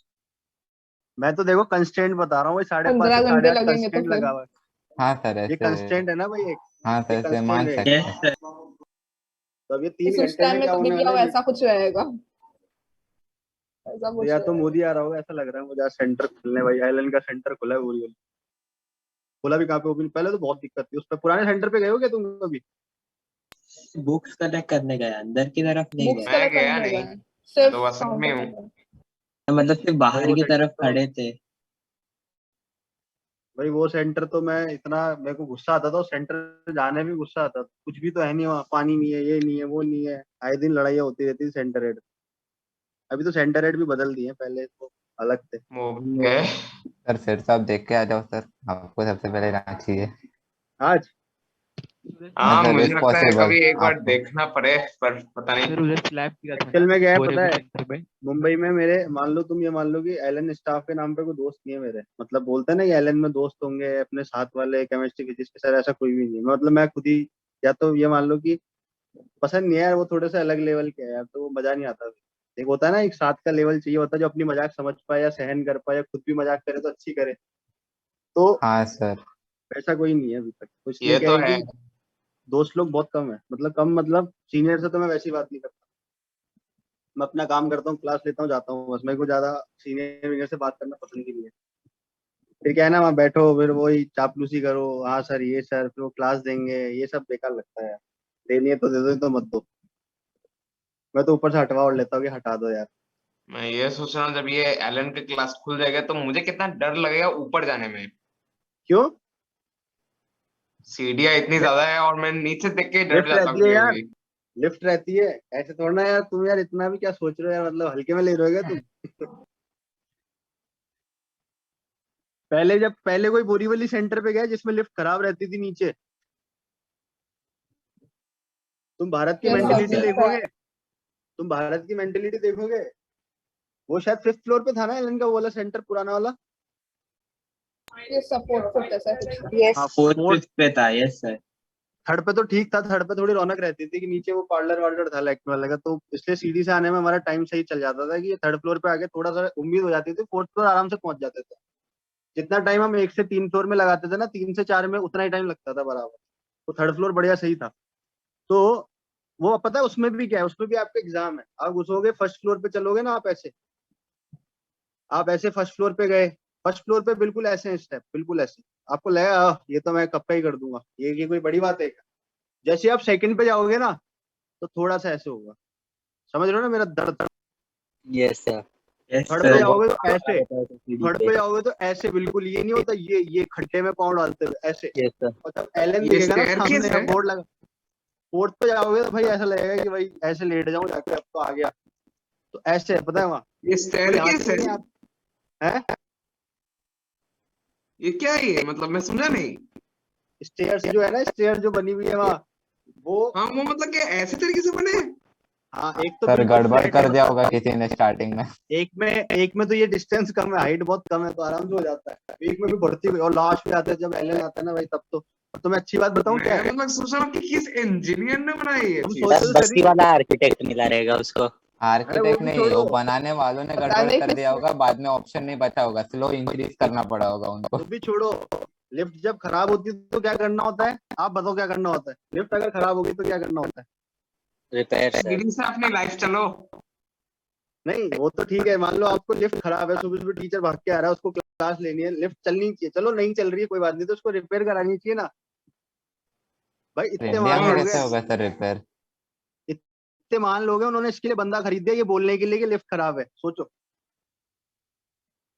[SPEAKER 1] मैं तो देखो कंस्टेंट बता रहा हूँ भाई, 5:30 से
[SPEAKER 4] 15 घंटे
[SPEAKER 1] 8:30
[SPEAKER 4] लगेंगे तो
[SPEAKER 1] कंस्टेंट
[SPEAKER 4] फिर।
[SPEAKER 1] लगा हुआ है।
[SPEAKER 2] हाँ सर
[SPEAKER 1] ये
[SPEAKER 2] ऐसे।
[SPEAKER 1] कंस्टेंट है ना भाई, एक
[SPEAKER 2] हाँ सर
[SPEAKER 1] ये
[SPEAKER 2] ऐसे
[SPEAKER 1] कंस्टेंट
[SPEAKER 2] मान
[SPEAKER 1] है।
[SPEAKER 2] सकते
[SPEAKER 3] यस
[SPEAKER 2] हैं।
[SPEAKER 3] सर।
[SPEAKER 1] तो अब ये
[SPEAKER 4] इस
[SPEAKER 1] 3 घंटे
[SPEAKER 4] टाइम
[SPEAKER 1] में
[SPEAKER 4] में
[SPEAKER 1] क्या
[SPEAKER 4] कभी
[SPEAKER 1] होने
[SPEAKER 4] भी
[SPEAKER 1] वाला
[SPEAKER 4] आओ
[SPEAKER 1] है
[SPEAKER 4] ऐसा कुछ रहेगा, ऐसा
[SPEAKER 1] तो
[SPEAKER 4] कुछ
[SPEAKER 1] या तो
[SPEAKER 4] रहेगा।
[SPEAKER 1] मोदी आ रहा होगा ऐसा लग रहा है मुझे, आज सेंटर खुलने भाई, आइलैंड का सेंटर खुला है बोल। खुला भी कहाँ पे, ओपन पहले तो बहुत दिक्कत थी उस पर। पुराने सेंटर पे गए हो क्या तुम कभी?
[SPEAKER 3] बुक्स कलेक्ट करने गया, अंदर की तरफ नहीं
[SPEAKER 4] बुक्स
[SPEAKER 3] गया।
[SPEAKER 7] मैं
[SPEAKER 4] कलेक्ट
[SPEAKER 7] गया
[SPEAKER 4] करने
[SPEAKER 7] नहीं,
[SPEAKER 4] गए,
[SPEAKER 7] मैं
[SPEAKER 4] सिर्फ
[SPEAKER 7] तो वसंत में
[SPEAKER 4] काउंटर
[SPEAKER 7] हूँ।
[SPEAKER 4] पे गए।
[SPEAKER 3] मतलब सिर्फ
[SPEAKER 1] भाई
[SPEAKER 3] बाहर
[SPEAKER 1] वो
[SPEAKER 3] की
[SPEAKER 1] सेंटर
[SPEAKER 3] तरफ
[SPEAKER 1] तो
[SPEAKER 3] खड़े थे।
[SPEAKER 1] भाई वो सेंटर तो मैं इतना, मेरे को गुस्सा आता था उस सेंटर जाने में, गुस्सा आता था। कुछ भी तो है नहीं वहाँ, पानी नहीं है, ये नहीं है, वो नहीं है, आए दिन लड़ाइयाँ होती रहती थी सेंटर हेड। अभी तो सेंटर हेड भी बदल दिए हैं, पहले तो अलग थे।
[SPEAKER 7] वो भी है।
[SPEAKER 2] सर फिर से आप देख के आ जाओ सर, आपको सबसे पहले जाना चाहिए।
[SPEAKER 1] आज
[SPEAKER 2] हाँ
[SPEAKER 7] हाँ
[SPEAKER 2] सर
[SPEAKER 7] मुझे
[SPEAKER 2] इस
[SPEAKER 7] लगता है
[SPEAKER 2] पॉसिबल
[SPEAKER 7] कभी एक बार
[SPEAKER 2] आपको।
[SPEAKER 7] देखना पड़े, पर पता नहीं।
[SPEAKER 8] सर उधर स्लैब किया था
[SPEAKER 1] एक्चुअल
[SPEAKER 8] ना
[SPEAKER 1] में क्या है
[SPEAKER 8] गोरे
[SPEAKER 1] पता
[SPEAKER 8] को
[SPEAKER 1] है,
[SPEAKER 8] सेंटर में।
[SPEAKER 1] मुंबई में मेरे, मान लो तुम ये मान लो कि एलन स्टाफ के नाम पे कोई दोस्त नहीं है मेरे, मतलब बोलते हैं ना कि एलन में दोस्त होंगे अपने साथ वाले केमिस्ट्री फिजिक्स के, सर ऐसा कोई भी नहीं है। मतलब मैं खुद ही, या तो ये मान लो कि पसंद नहीं है यार, वो थोड़े से अलग लेवल के हैं यार, तो वो मजा नहीं आता। एक होता है ना एक साथ का लेवल चाहिए होता है, जो अपनी मजाक समझ पाए या सहन कर पाए या खुद भी मजाक करे तो अच्छी करे। तो
[SPEAKER 2] हाँ सर।
[SPEAKER 1] ऐसा कोई नहीं है अभी तक, तो इसलिए
[SPEAKER 7] ये
[SPEAKER 1] क्या
[SPEAKER 7] तो
[SPEAKER 1] है
[SPEAKER 7] है।
[SPEAKER 1] कि दोस्त लोग बहुत कम है, मतलब कम, मतलब सीनियर से तो मैं वैसी बात नहीं करता। मैं अपना काम करता हूँ, क्लास लेता हूँ, जाता हूँ, बस मेरे को ज्यादा सीनियर वीनियर से बात करना पसंद ही नहीं है। फिर क्या है ना, वहाँ बैठो फिर वही चापलूसी करो, हाँ सर ये सर, फिर वो क्लास देंगे, ये सब बेकार लगता है यार। देनी है तो दे दो, नहीं तो मत दो। मैं तो ऊपर से हटवा और लेता हूँ कि हटा दो यार।
[SPEAKER 7] मैं ये सोच रहा हूँ जब ये एलन की क्लास खुल जाएगा तो मुझे कितना डर लगेगा ऊपर जाने में।
[SPEAKER 1] क्यों?
[SPEAKER 7] सीढ़ियाँ इतनी ज्यादा है और मैं नीचे देख के डर
[SPEAKER 1] लिफ्ट
[SPEAKER 7] जाता हूँ
[SPEAKER 1] रहती है
[SPEAKER 7] कभी
[SPEAKER 1] यार,
[SPEAKER 7] कभी।
[SPEAKER 1] लिफ्ट रहती है, ऐसे थोड़ा ना यार तुम, यार इतना भी क्या सोच रहे हो यार, मतलब हल्के में ले रहे हो क्या तुम? पहले कोई बोरीवली सेंटर पे गया जिसमें लिफ्ट खराब रहती थी नीचे? तुम भारत की
[SPEAKER 4] ये
[SPEAKER 3] नहीं
[SPEAKER 1] मेंटेलिटी
[SPEAKER 3] सर।
[SPEAKER 4] सपोर्ट है,
[SPEAKER 1] देखोगे, तुम भारत की मेंटेलिटी देखोगे, वो शायद 5th फ्लोर पे था ना एलन का वो वाला सेंटर, पुराना वाला।
[SPEAKER 4] ये सपोर्ट फुट ऐसा कुछ है।
[SPEAKER 1] हाँ
[SPEAKER 3] फोर्थ
[SPEAKER 1] फोर्थ,
[SPEAKER 3] फिफ्थ पे था। Yes sir.
[SPEAKER 1] थर्ड पे तो ठीक था, थर्ड पे थोड़ी रौनक रहती थी कि नीचे वो पार्लर वार्लर था लेफ्ट वाले का, तो इसलिए सीढ़ी से आने में हमारा टाइम सही चल जाता था कि ये थर्ड फ्लोर पे आके थोड़ा सा उम्मीद हो जाती थी, 4th फ्लोर आराम से पहुंच जाते थे। जितना टाइम हम 1 से 3 फ्लोर में लगाते थे ना, 3 से 4 में उतना ही टाइम लगता था बराबर। तो थर्ड फ्लोर बढ़िया सही था। तो वो पता है उसमें भी क्या है, उसमें भी आपका एग्जाम है। आप घुसोगे फर्स्ट फ्लोर पे, चलोगे ना आप ऐसे फर्स्ट फ्लोर पे गए, फर्स्ट फ्लोर पे बिल्कुल ऐसे हैं स्टेप, बिल्कुल ऐसे, आपको लगेगा ये तो मैं कब का ही कर दूंगा, ये कोई बड़ी बात है क्या?" जैसे आप सेकंड पे जाओगे ना, तो थोड़ा सा ऐसे होगा। समझ रहे हो ना मेरा दर्द?
[SPEAKER 6] Yes sir.
[SPEAKER 3] Yes,
[SPEAKER 1] third
[SPEAKER 3] sir.
[SPEAKER 1] पे जाओगे तो ऐसे, थर्ड पे जाओगे तो ऐसे, बिल्कुल ये नहीं होता ये खड्डे में पाँव डालते हुए ऐसे।
[SPEAKER 6] Yes sir.
[SPEAKER 1] और जब एलन
[SPEAKER 7] ये
[SPEAKER 1] दिखेगा ना
[SPEAKER 7] staircase
[SPEAKER 1] सामने
[SPEAKER 7] है?
[SPEAKER 1] बोर्ड लगा, फोर्थ पे जाओगे तो भाई ऐसा लगेगा कि भाई ऐसे लेट जाऊं जाके, अब तो आ गया। तो ऐसे है, पता है वहाँ
[SPEAKER 7] ये
[SPEAKER 1] तो यहाँ
[SPEAKER 7] staircase
[SPEAKER 1] से नहीं
[SPEAKER 7] है?
[SPEAKER 1] आप है।
[SPEAKER 7] ये क्या है ये? मतलब मैं समझा नहीं।
[SPEAKER 1] स्टेयर्स जो है ना, स्टेयर जो बनी हुई है वहाँ, वो
[SPEAKER 7] हाँ वो मतलब क्या ऐसे तरीके से बने हैं?
[SPEAKER 1] हाँ एक तो
[SPEAKER 2] सर
[SPEAKER 1] बिल्कुल
[SPEAKER 2] गड़बड़
[SPEAKER 1] flat
[SPEAKER 2] कर
[SPEAKER 1] है,
[SPEAKER 2] दिया होगा किसी ने स्टार्टिंग में।
[SPEAKER 1] एक में तो ये डिस्टेंस कम है, हाइट बहुत कम है, तो आराम से हो जाता है। एक में भी बढ़ती हुई, और लास्ट में आता है जब एलन आता है ना भाई, तब तो मैं अच्छी बात बताऊं क्या
[SPEAKER 7] मैं
[SPEAKER 1] है,
[SPEAKER 7] मतलब सोच रहा हूँ कि किस इंजीनियर ने बनाई ये
[SPEAKER 1] हम
[SPEAKER 7] चीज।
[SPEAKER 1] सोचते
[SPEAKER 6] सर
[SPEAKER 1] तो
[SPEAKER 6] बस्ती
[SPEAKER 1] शरीर,
[SPEAKER 6] वाला आर्किटेक्ट मिला रहेगा उसको।
[SPEAKER 1] अरे वो
[SPEAKER 2] आर्किटेक्ट
[SPEAKER 1] भी
[SPEAKER 2] नहीं,
[SPEAKER 1] छोड़ो,
[SPEAKER 2] वो बनाने वालों ने
[SPEAKER 4] पता
[SPEAKER 2] गड़बड़
[SPEAKER 4] नहीं
[SPEAKER 2] कर दिया
[SPEAKER 4] किसने।
[SPEAKER 2] होगा, बाद में ऑप्शन नहीं बचा होगा, स्लो इंक्रीज करना पड़ा होगा उनको।
[SPEAKER 1] वो भी छोड़ो। लिफ्ट जब खराब होती है तो क्या करना होता है, आप बताओ क्या करना होता है, लिफ्ट अगर खराब होगी तो क्या करना होता है।
[SPEAKER 6] Repair sir.
[SPEAKER 7] सीढ़ी से अपनी लाइफ चलो।
[SPEAKER 1] नहीं वो तो ठीक है, मान लो आपको लिफ्ट खराब है, सुबह सुबह टीचर भाग के आ रहा है, उसको क्लास लेनी है, लिफ्ट चलनी चाहिए, चलो नहीं चल रही है कोई बात नहीं, तो उसको रिपेयर करानी चाहिए ना भाई।
[SPEAKER 2] तो
[SPEAKER 1] इतने
[SPEAKER 2] इंडिया
[SPEAKER 1] महान
[SPEAKER 2] में
[SPEAKER 1] लोग
[SPEAKER 2] कैसे
[SPEAKER 1] हैं,
[SPEAKER 2] होगा सर रिपेयर?
[SPEAKER 1] इतने महान लोग हैं, उन्होंने इसके लिए बंदा खरीद दिया ये बोलने के लिए कि लिफ्ट खराब है। सोचो,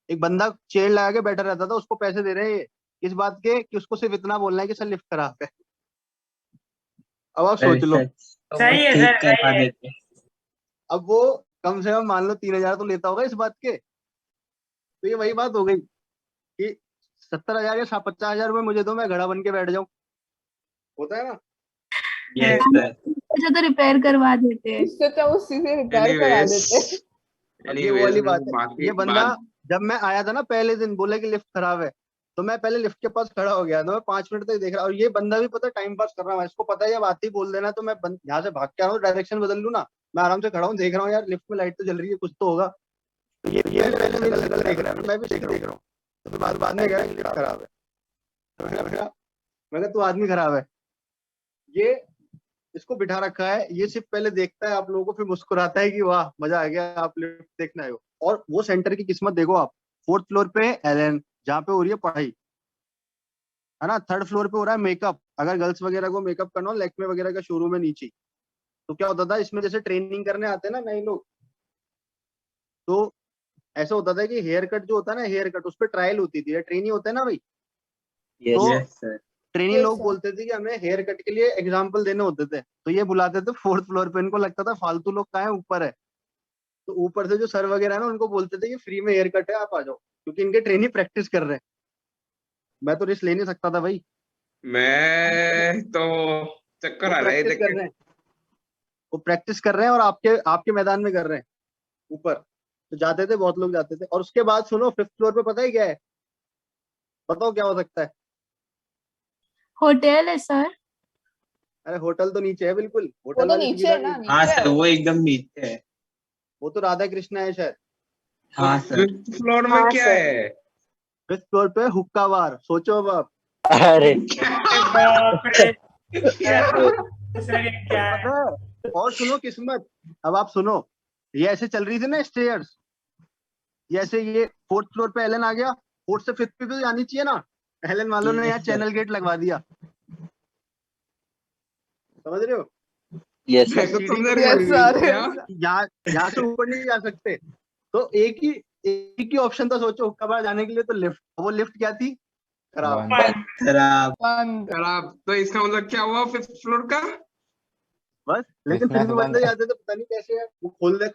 [SPEAKER 1] एक बंदा चेयर लगा के बैठा रहता था, उसको पैसे दे रहे हैं ये इस बात के कि उसको सिर्फ इतना बोलना है कि सर लिफ्ट खराब है। अब आप सोच लो,
[SPEAKER 3] तो वो
[SPEAKER 5] सही है
[SPEAKER 3] ठीक
[SPEAKER 5] सर, सही
[SPEAKER 3] करवा
[SPEAKER 5] है।
[SPEAKER 3] देते।
[SPEAKER 1] अब वो कम से कम मान लो 3,000 तो लेता होगा इस बात के, तो ये वही बात हो गई कि 70,000 या 50,000 रुपए मुझे दो, मैं घड़ा बन के बैठ जाऊं, होता है ना।
[SPEAKER 3] Yes, sir.
[SPEAKER 8] अच्छा तो रिपेयर करवा देते हैं।
[SPEAKER 4] इससे तो वो सीधे रिपेयर करा देते।
[SPEAKER 1] अब ये वो वाली बात है,
[SPEAKER 7] बाकी
[SPEAKER 1] ये बंदा
[SPEAKER 7] बात
[SPEAKER 1] जब मैं आया था ना पहले दिन, बोला कि लिफ्ट खराब है, तो मैं पहले लिफ्ट के पास खड़ा हो गया, तो मैं 5 मिनट तक देख रहा, और ये बंदा भी पता टाइम पास कर रहा है, इसको पता है जब आते ही बोल देना, तो मैं यहाँ से भाग के आ रहा हूँ, डायरेक्शन बदल लूँ ना, मैं आराम से खड़ा हूँ देख रहा हूँ, यार लिफ्ट में लाइट तो जल रही है, कुछ तो होगा। तो ये पहले मेरे लगल देख रहा है, मैं भी देख रहा हूँ, तो फिर बाद में गया लिफ्ट खराब है, तो मैं कहा तू आदमी खराब है। ये इसको बिठा रखा है, ये सिर्फ पहले देखता है आप लोगों को, फिर मुस्कुराता है कि वाह मजा आ गया, आप लिफ्ट देखने आए हो। और वो सेंटर की किस्मत देखो आप, 4th फ्लोर पे एलन, जहाँ पे हो रही है पढ़ाई, है ना, 3rd फ्लोर पे हो रहा है मेकअप, अगर गर्ल्स वगैरह को मेकअप करना हो, लैक्मे वगैरह का शोरूम है नीचे, तो क्या होता था इसमें, जैसे ट्रेनिंग करने आते हैं ना नए लोग, तो ऐसा होता था कि हेयर कट जो होता है ना, हेयर कट उस पर ट्रायल होती थी, ट्रेनिंग होता है ना भाई,
[SPEAKER 6] यस
[SPEAKER 1] तो
[SPEAKER 3] Yes, sir.
[SPEAKER 1] ट्रेनिंग
[SPEAKER 4] Yes,
[SPEAKER 1] लोग
[SPEAKER 4] sir.
[SPEAKER 1] बोलते थे कि हमें हेयर कट के लिए एग्जाम्पल देने होते थे, तो ये बुलाते थे 4th फ्लोर पे, इनको लगता था फालतू लोग कहाँ है, ऊपर है, तो ऊपर से जो सर वगैरह है ना, उनको बोलते थे कि फ्री में हेयर कट है, आप आ जाओ, क्योंकि इनके ट्रेनिंग प्रैक्टिस कर रहे हैं। मैं तो रिस्क ले नहीं सकता था भाई,
[SPEAKER 7] मैं तो चक्कर
[SPEAKER 1] वो
[SPEAKER 7] आ रहा है
[SPEAKER 1] प्रैक्टिस
[SPEAKER 7] देख
[SPEAKER 1] कर
[SPEAKER 7] के।
[SPEAKER 1] रहे हैं, वो प्रैक्टिस कर रहे हैं, और आपके आपके मैदान में कर रहे हैं ऊपर, तो जाते थे बहुत लोग जाते थे। और उसके बाद सुनो 5th फ्लोर पे पता ही क्या है, बताओ क्या हो सकता है।
[SPEAKER 8] होटल है सर।
[SPEAKER 1] अरे होटल तो नीचे है, बिल्कुल
[SPEAKER 4] वो
[SPEAKER 1] होटल
[SPEAKER 4] तो
[SPEAKER 1] वाली
[SPEAKER 4] नीचे
[SPEAKER 1] सुविधा
[SPEAKER 4] है ना,
[SPEAKER 1] नहीं,
[SPEAKER 3] हाँ
[SPEAKER 4] नीचे है
[SPEAKER 3] सर,
[SPEAKER 4] वो।
[SPEAKER 3] वो एकदम नीचे है।
[SPEAKER 1] वो तो राधा कृष्णा है शायद।
[SPEAKER 3] हाँ सर।
[SPEAKER 7] 5th फ्लोर में
[SPEAKER 8] हाँ,
[SPEAKER 7] क्या
[SPEAKER 8] सर।
[SPEAKER 7] है?
[SPEAKER 1] 5th फ्लोर पे हुक्का बार, सोचो अब आप।
[SPEAKER 6] अरे
[SPEAKER 5] अरे बाप रे, सर ये क्या है?
[SPEAKER 1] पता है, और सुनो किस्मत, अब आप सुनो, ये ऐसे चल रही थी ना स्टेयर्स, ये ऐसे, ये 4th फ्लोर पे एलन आ गया, 4th से 5th पे तो जानी चाहिए ना, एलन वालों ने यहाँ
[SPEAKER 3] Yes, sir.
[SPEAKER 1] चैनल गेट लगवा दिया, समझ रहे हो,
[SPEAKER 6] यस
[SPEAKER 7] मेरे
[SPEAKER 6] सर।
[SPEAKER 7] को तो
[SPEAKER 1] सीढ़ी
[SPEAKER 7] सर
[SPEAKER 4] Yes, sir.
[SPEAKER 1] यहाँ से ऊपर नहीं जा सकते, तो एक ही ऑप्शन था, सोचो हुक्का बार जाने के लिए, तो लिफ्ट, वो लिफ्ट क्या थी, खराब।
[SPEAKER 2] बंद।
[SPEAKER 3] खराब।
[SPEAKER 4] बंद।
[SPEAKER 7] खराब, तो इसका मतलब क्या हुआ 5th फ्लोर का?
[SPEAKER 1] बस लेकिन फिर
[SPEAKER 2] बिजनेस
[SPEAKER 1] भी
[SPEAKER 2] बंद
[SPEAKER 1] बंदे
[SPEAKER 2] है।
[SPEAKER 1] जाते थे, पता नहीं कैसे, वो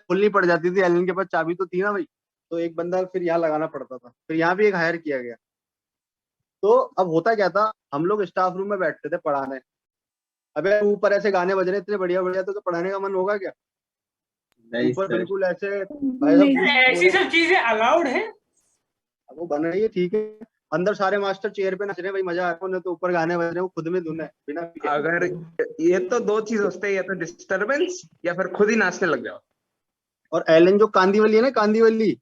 [SPEAKER 1] खोलनी पड़ जाती थी, एलन के पास चाबी तो थी ना भाई, तो एक बंदा फिर यहाँ लगाना पड़ता था, फिर यहाँ भी एक हायर किया गया। तो अब होता क्या था, हम लोग स्टाफ रूम में बैठते थे पढ़ाने, अबे ऊपर ऐसे गाने बज रहे इतने बढ़िया बढ़िया, तो पढ़ाने का मन होगा क्या,
[SPEAKER 3] नहीं
[SPEAKER 1] ऊपर
[SPEAKER 3] सर।
[SPEAKER 1] बिल्कुल ऐसे भाई
[SPEAKER 8] नहीं।
[SPEAKER 1] साहब
[SPEAKER 5] ऐसी सब चीजें अलाउड है?
[SPEAKER 1] वो बन रही है ठीक है, अंदर सारे मास्टर चेयर पे नाच रहे हैं भाई, मजा आ रहा है उन्हें, तो ऊपर गाने बज रहे हैं, वो खुद में धुन है बिना पिए।
[SPEAKER 7] अगर ये तो दो चीज होते हैं, या तो डिस्टरबेंस या फिर खुद ही नाचने लग जाओ।
[SPEAKER 1] और एलन जो कांदीवली है ना, कांदीवली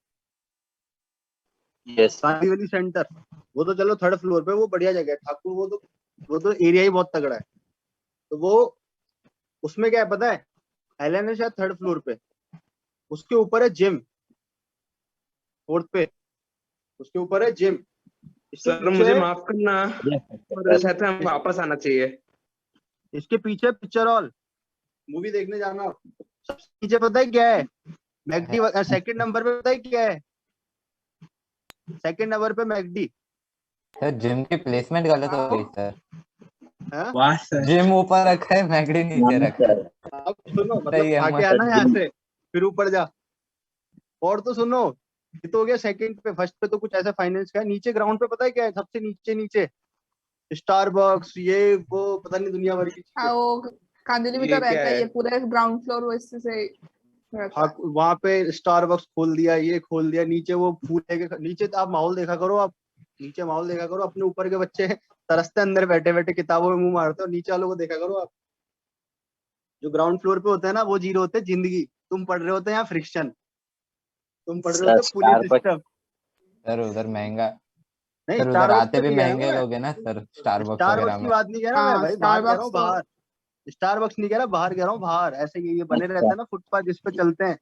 [SPEAKER 6] यस
[SPEAKER 1] कांदीवली सेंटर, वो तो चलो 3rd फ्लोर पे, वो बढ़िया जगह है ठाकुर, वो तो एरिया ही बहुत तगड़ा है, तो वो उसमें क्या है पता है, एलन है शायद 3rd फ्लोर पे, उसके ऊपर है जिम, 4th पे उसके ऊपर है जिम, इसके
[SPEAKER 7] सर मुझे
[SPEAKER 1] पीछे
[SPEAKER 7] माफ करना, मुझे कहते हैं वापस आना चाहिए।
[SPEAKER 1] इसके पीछे पिक्चर हॉल, मूवी देखने जाना, सबसे नीचे पता है क्या है, मैकडी सेकंड नंबर पे पता है क्या है? सेकंड नंबर पे मैकडी।
[SPEAKER 2] सर जिम की प्लेसमेंट गलत हो गई सर।
[SPEAKER 1] हाँ
[SPEAKER 3] वाह सर।
[SPEAKER 2] जिम ऊपर रखा है, मैगडी नीचे रखा है।
[SPEAKER 1] अब सुनो, मतलब
[SPEAKER 2] सही है,
[SPEAKER 1] आके
[SPEAKER 2] मस्त।
[SPEAKER 1] आना यहाँ से फिर ऊपर जा। और तो सुनो, ये तो हो गया सेकंड पे। फर्स्ट पे तो कुछ ऐसा फाइनेंस का है। नीचे ग्राउंड पे पता है क्या है? सबसे नीचे नीचे स्टारबक्स, ये वो पता नहीं दुनिया भर की
[SPEAKER 4] हाँ
[SPEAKER 1] चीजें।
[SPEAKER 4] वो कांदिनी में
[SPEAKER 1] ये
[SPEAKER 4] तो
[SPEAKER 1] क्या
[SPEAKER 4] रहता है,
[SPEAKER 1] है?
[SPEAKER 4] ये पूरा ग्राउंड फ्लोर वैसे से रहता
[SPEAKER 1] हाँ,
[SPEAKER 4] है।
[SPEAKER 1] वहां पे स्टारबक्स खोल दिया, ये खोल दिया। नीचे वो फूल लेके, नीचे तो आप माहौल देखा करो, आप नीचे माहौल देखा करो। अपने ऊपर के बच्चे तरसते अंदर बैठे बैठे किताबों में मुंह मारते, और नीचे वालों को देखा करो आप। जो ग्राउंड फ्लोर पे होते हैं ना, वो जीरो होते हैं जिंदगी। तुम पढ़ रहे होते हैं यहाँ फ्रिक्शन, तुम पढ़ रहे होते पुलिस
[SPEAKER 6] स्टारबक्स
[SPEAKER 1] सिस्टम।
[SPEAKER 2] सर उधर महंगा।
[SPEAKER 1] नहीं,
[SPEAKER 2] सर उधर
[SPEAKER 1] स्टारबक्स
[SPEAKER 2] आते
[SPEAKER 1] पे
[SPEAKER 2] भी
[SPEAKER 1] नहीं कह रहा
[SPEAKER 2] महंगे
[SPEAKER 1] हूँ मैं।
[SPEAKER 2] लोग हैं ना सर, स्टारबक्स
[SPEAKER 1] स्टारबक्स
[SPEAKER 2] वगैरह
[SPEAKER 1] की
[SPEAKER 2] में।
[SPEAKER 1] बात नहीं कह रहा मैं
[SPEAKER 4] हाँ
[SPEAKER 1] भाई, बाहर कह रहा हूँ,
[SPEAKER 4] स्टारबक्स तो
[SPEAKER 1] बाहर। स्टारबक्स नहीं कह रहा, बाहर कह रहा हूँ, बाहर। ऐसे ये बने रहते
[SPEAKER 6] अच्छा,
[SPEAKER 1] हैं ना फुटपाथ जिस पे चलते हैं।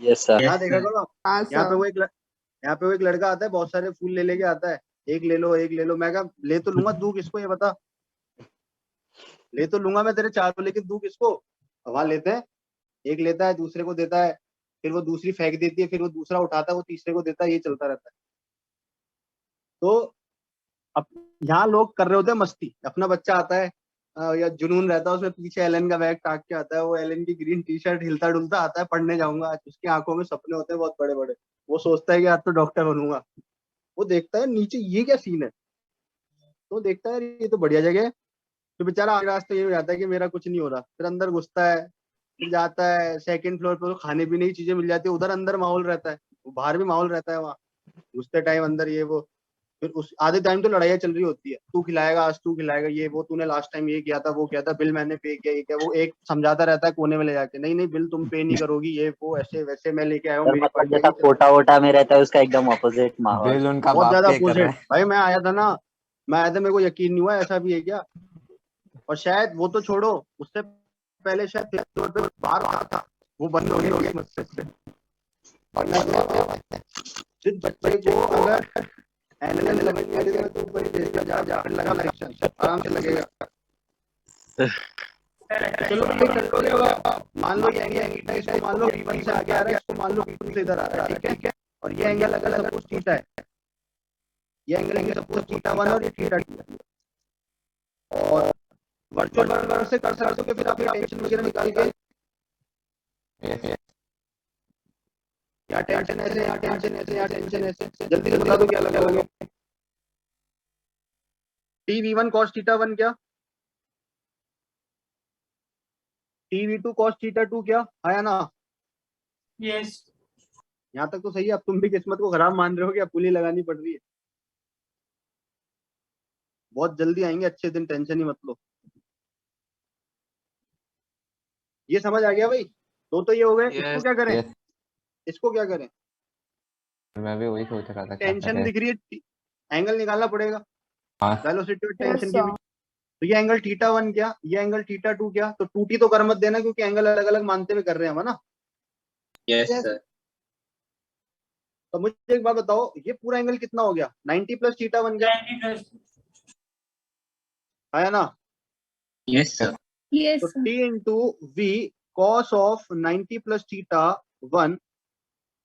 [SPEAKER 6] Yes sir.
[SPEAKER 1] यहाँ
[SPEAKER 3] यस
[SPEAKER 1] देखा
[SPEAKER 3] सर।
[SPEAKER 1] करो आप।
[SPEAKER 4] हाँ
[SPEAKER 1] यहाँ पे
[SPEAKER 4] सर।
[SPEAKER 1] वो यहाँ पे वो एक लड़का आता है, बहुत सारे फूल ले लेके आता है। एक ले लो, एक ले लो। मैं कहा ले तो लूंगा, दूं किसको ये बता। ले तो लूंगा मैं तेरे चारों, लेकिन दूं किसको? वहां लेते हैं, एक लेता है, दूसरे को देता है, फिर वो दूसरी फेंक देती है, फिर वो दूसरा उठाता है, वो तीसरे को देता है, ये चलता रहता है। तो अब यहाँ लोग कर रहे होते हैं मस्ती। अपना बच्चा आता है, या जुनून रहता है उसमें, पीछे एलन का बैग टाक के आता है। वो एलन की ग्रीन टी शर्ट हिलता डुलता आता है, पढ़ने जाऊंगा आज। उसकी आंखों में सपने होते हैं बहुत बड़े बड़े। वो सोचता है कि आज तो डॉक्टर बनूंगा। वो देखता है नीचे ये क्या सीन है, तो देखता है ये तो बढ़िया जगह है। तो बेचारा आगे रास्ते ये हो जाता है कि मेरा कुछ नहीं हो रहा। फिर अंदर घुसता है, फिर जाता है सेकंड फ्लोर पे, तो खाने पीने की चीजें मिल जाती है। उधर अंदर माहौल रहता है, बाहर भी माहौल रहता है वहाँ। घुसते टाइम अंदर ये वो, फिर उस आधे टाइम तो लड़ाइयाँ चल रही होती है। तू खिलाएगा आज, तू खिलाएगा, ये वो, तूने लास्ट टाइम ये किया था, वो किया था, बिल मैंने पे किया, ये क्या। वो एक समझाता रहता है कोने में ले जाके, नहीं नहीं बिल तुम पे नहीं करोगी, ये वो, ऐसे वैसे मैं लेके आया हूँ,
[SPEAKER 6] सर
[SPEAKER 1] मेरी
[SPEAKER 6] मतलब
[SPEAKER 1] पार्टी है,
[SPEAKER 6] जैसा
[SPEAKER 1] ये चलता
[SPEAKER 6] कोटा वोटा में रहता है उसका एकदम अपोजिट माहौल।
[SPEAKER 2] बिल उनका
[SPEAKER 1] बहुत
[SPEAKER 2] बाप
[SPEAKER 1] ज्यादा
[SPEAKER 2] पे कर रहा
[SPEAKER 1] अपोजिट।
[SPEAKER 2] है।
[SPEAKER 1] भाई मैं आया था ना, मैं आया था, मेरे को यकीन नहीं हुआ ऐसा भी है क्या। और शायद वो तो छोड़ो, उससे पहले शायद तेरे फ्लोर पे बाहर रहा था, वो बंद हो गया इस मसले से। जिस बच्चे को अगर एनएलएम लगेगा तो ऊपर ही भेजेगा, जा जा लगा फ्रिक्शन आराम से लगेगा। चलो ये कर लोगे। अब मान लो ये एंगल इसको मान लो V1 से आगे आ रहा है, इसको मान लो V2 से इधर आ रहा है, ठीक है। और ये एंगल अगर सपोज थीटा है, ये एंगल सपोज थीटा 1 और ये थीटा 2, और वर्चुअल वर्ड से कर सकते हो। फिर आप टेंशन वगैरह निकाल के, या टेंशन ऐसे, या टेंशन ऐसे, या टेंशन ऐसे, जल्दी से बता दो क्या लगाओगे। TV1 cos थीटा 1 क्या, TV2 cos थीटा 2 क्या आया ना?
[SPEAKER 5] यस
[SPEAKER 1] यहाँ तक तो सही है। अब तुम भी किस्मत को खराब मान रहे हो कि अब पुली लगानी पड़ रही है। बहुत जल्दी आएंगे अच्छे दिन, टेंशन ही मत लो। ये समझ आ गया भाई? तो ये हो गए। इसको
[SPEAKER 7] यस
[SPEAKER 1] क्या करें?
[SPEAKER 2] यस,
[SPEAKER 1] इसको क्या करें?
[SPEAKER 2] मैं भी वही सोच रहा था क्या
[SPEAKER 1] टेंशन
[SPEAKER 2] करें।
[SPEAKER 1] दिख रही है, एंगल निकालना पड़ेगा,
[SPEAKER 2] हाँ
[SPEAKER 1] वेलोसिटी और
[SPEAKER 4] यस
[SPEAKER 1] टेंशन के
[SPEAKER 4] सर।
[SPEAKER 1] बीच। तो ये एंगल थीटा 1 क्या, ये एंगल थीटा 2 क्या। तो टूटी तो कर मत देना, क्योंकि एंगल अलग अलग मानते हुए कर रहे हैं हम, है ना।
[SPEAKER 3] Yes sir.
[SPEAKER 1] तो मुझे एक बात बताओ, ये पूरा एंगल कितना हो गया? 90 प्लस थीटा 1 क्या
[SPEAKER 5] 90
[SPEAKER 1] है ना?
[SPEAKER 3] Yes sir.
[SPEAKER 8] यस
[SPEAKER 1] तो T into V cos of 90 plus theta 1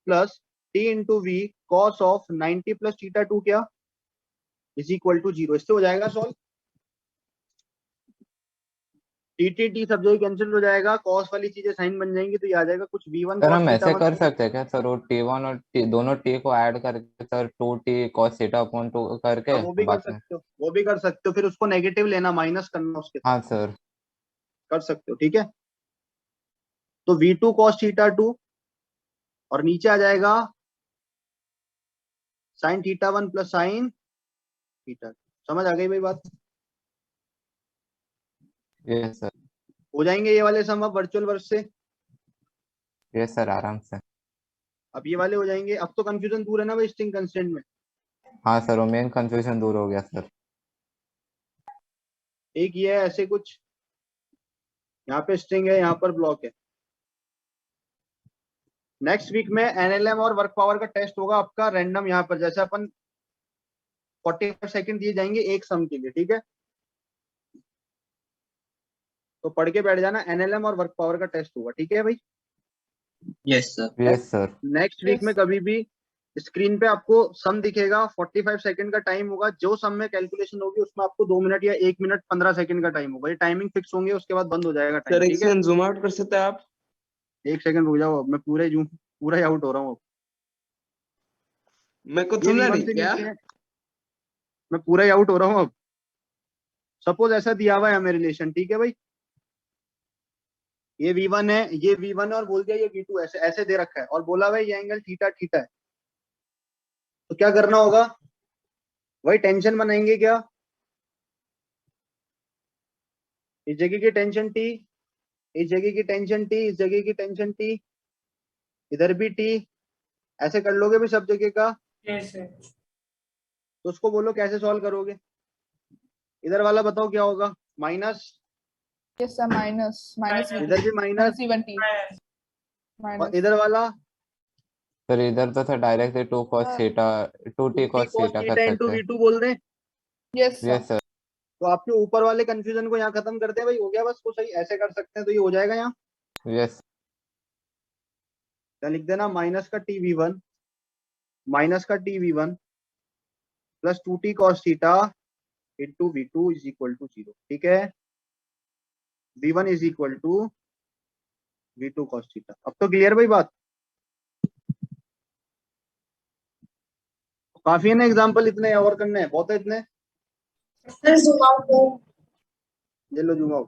[SPEAKER 1] plus T into V cos of 90 plus theta 2 क्या इज इक्वल टू 0। इससे हो जाएगा सॉल्व। टी सब जगह कैंसिल हो जाएगा, कॉस वाली चीजें साइन बन जाएंगी, तो ये आ जाएगा कुछ V1
[SPEAKER 2] सर,
[SPEAKER 1] cos
[SPEAKER 2] हम
[SPEAKER 1] थीटा
[SPEAKER 2] ऐसे
[SPEAKER 1] 1
[SPEAKER 2] कर सकते हैं क्या सर, वो T1 और दोनों T को ऐड करके sir 2T cos theta upon 2 करके
[SPEAKER 1] अब वो भी कर
[SPEAKER 2] बाद में।
[SPEAKER 1] सकते हो, वो भी कर सकते हो। फिर उसको नेगेटिव लेना, माइनस करना उसके साथ,
[SPEAKER 2] हाँ सर।
[SPEAKER 1] कर सकते हो, ठीक है। तो V2 cos थीटा 2 और नीचे आ जाएगा sine theta 1 plus sine theta. समझ आ गई भाई बात?
[SPEAKER 2] यस सर,
[SPEAKER 1] हो जाएंगे ये वाले सम अब वर्चुअल वर्ड से।
[SPEAKER 2] यस सर, आराम से।
[SPEAKER 1] अब ये वाले हो जाएंगे। अब तो कंफ्यूजन दूर है ना भाई स्ट्रिंग कंस्ट्रेंट में।
[SPEAKER 2] हाँ सर, वो मेन कंफ्यूजन दूर हो गया सर।
[SPEAKER 1] एक ये है ऐसे कुछ, यहाँ पे स्ट्रिंग है, यहाँ पर ब्लॉक है। नेक्स्ट वीक में एनएलएम और वर्क पावर का टेस्ट होगा आपका रैंडम, यहाँ पर जैसे अपन 45 सेकंड दिए जाएंगे एक सम के लिए, ठीक है। तो पढ़ के बैठ जाना, एनएलएम और वर्क पावर का टेस्ट होगा, ठीक है भाई।
[SPEAKER 3] Yes sir.
[SPEAKER 2] Yes sir.
[SPEAKER 1] Next week में कभी भी स्क्रीन पे आपको सम दिखेगा, 45 सेकंड का टाइम होगा, जो सम में कैलकुलेशन होगी उसमें आपको 2 मिनट या 1 मिनट 15 सेकंड का टाइम होगा, ये टाइमिंग फिक्स होंगे, उसके बाद बंद हो जाएगा टाइम,
[SPEAKER 9] सर एक
[SPEAKER 1] ठीक है।
[SPEAKER 9] सेकंड जूम आउट कर सकते हैं आप?
[SPEAKER 1] 1 सेकंड रुक जाओ, अब मैं पूरा ही आउट हो रहा हूँ।
[SPEAKER 9] मेरे को
[SPEAKER 1] ये
[SPEAKER 9] सुनना
[SPEAKER 1] V1
[SPEAKER 9] नहीं
[SPEAKER 1] से
[SPEAKER 9] क्या?
[SPEAKER 1] नीचे है, मैं पूरा ही आउट हो रहा हूँ अब। सपोज ऐसा दिया हुआ है हमें रिलेशन, ठीक है भाई, ये V1 है, ये V1 और बोल दिया ये V2, ऐसे ऐसे दे रखा है और बोला भाई ये एंगल थीटा थीटा है, तो क्या करना होगा, वही टेंशन बनाएंगे क्या, इस जगह की टेंशन T, इस जगह की टेंशन T, इस जगह की टेंशन T, इधर भी T, ऐसे कर लोगे भी सब जगह का,
[SPEAKER 5] यस सर।
[SPEAKER 1] तो उसको बोलो कैसे सॉल्व करोगे। इधर वाला बताओ क्या होगा, माइनस,
[SPEAKER 4] यस सर, माइनस
[SPEAKER 1] इधर भी माइनस,
[SPEAKER 4] V1T
[SPEAKER 1] और
[SPEAKER 4] माइनस।
[SPEAKER 1] इधर वाला
[SPEAKER 2] सर इधर तो था directly 2 cos theta 2t cos theta कर
[SPEAKER 1] इंटू
[SPEAKER 2] सकते हैं।
[SPEAKER 1] V2 बोल दें,
[SPEAKER 4] यस
[SPEAKER 2] यस
[SPEAKER 4] सर।
[SPEAKER 2] सर।
[SPEAKER 1] तो आपके ऊपर वाले कंफ्यूजन को यहाँ खत्म करते हैं भाई, हो गया बस, को सही ऐसे कर सकते हैं तो ये हो जाएगा। यहाँ
[SPEAKER 2] यस
[SPEAKER 1] लिख देना माइनस का TV1 माइनस का TV1 plus 2t cos theta into V2 is equal to 0, ठीक है। V1 is equal to V2 cos theta. अब तो क्लियर भाई बात, काफी है ना एग्जाम्पल, इतने और करने हैं, बहुत है इतने। ये लो जूम आउट।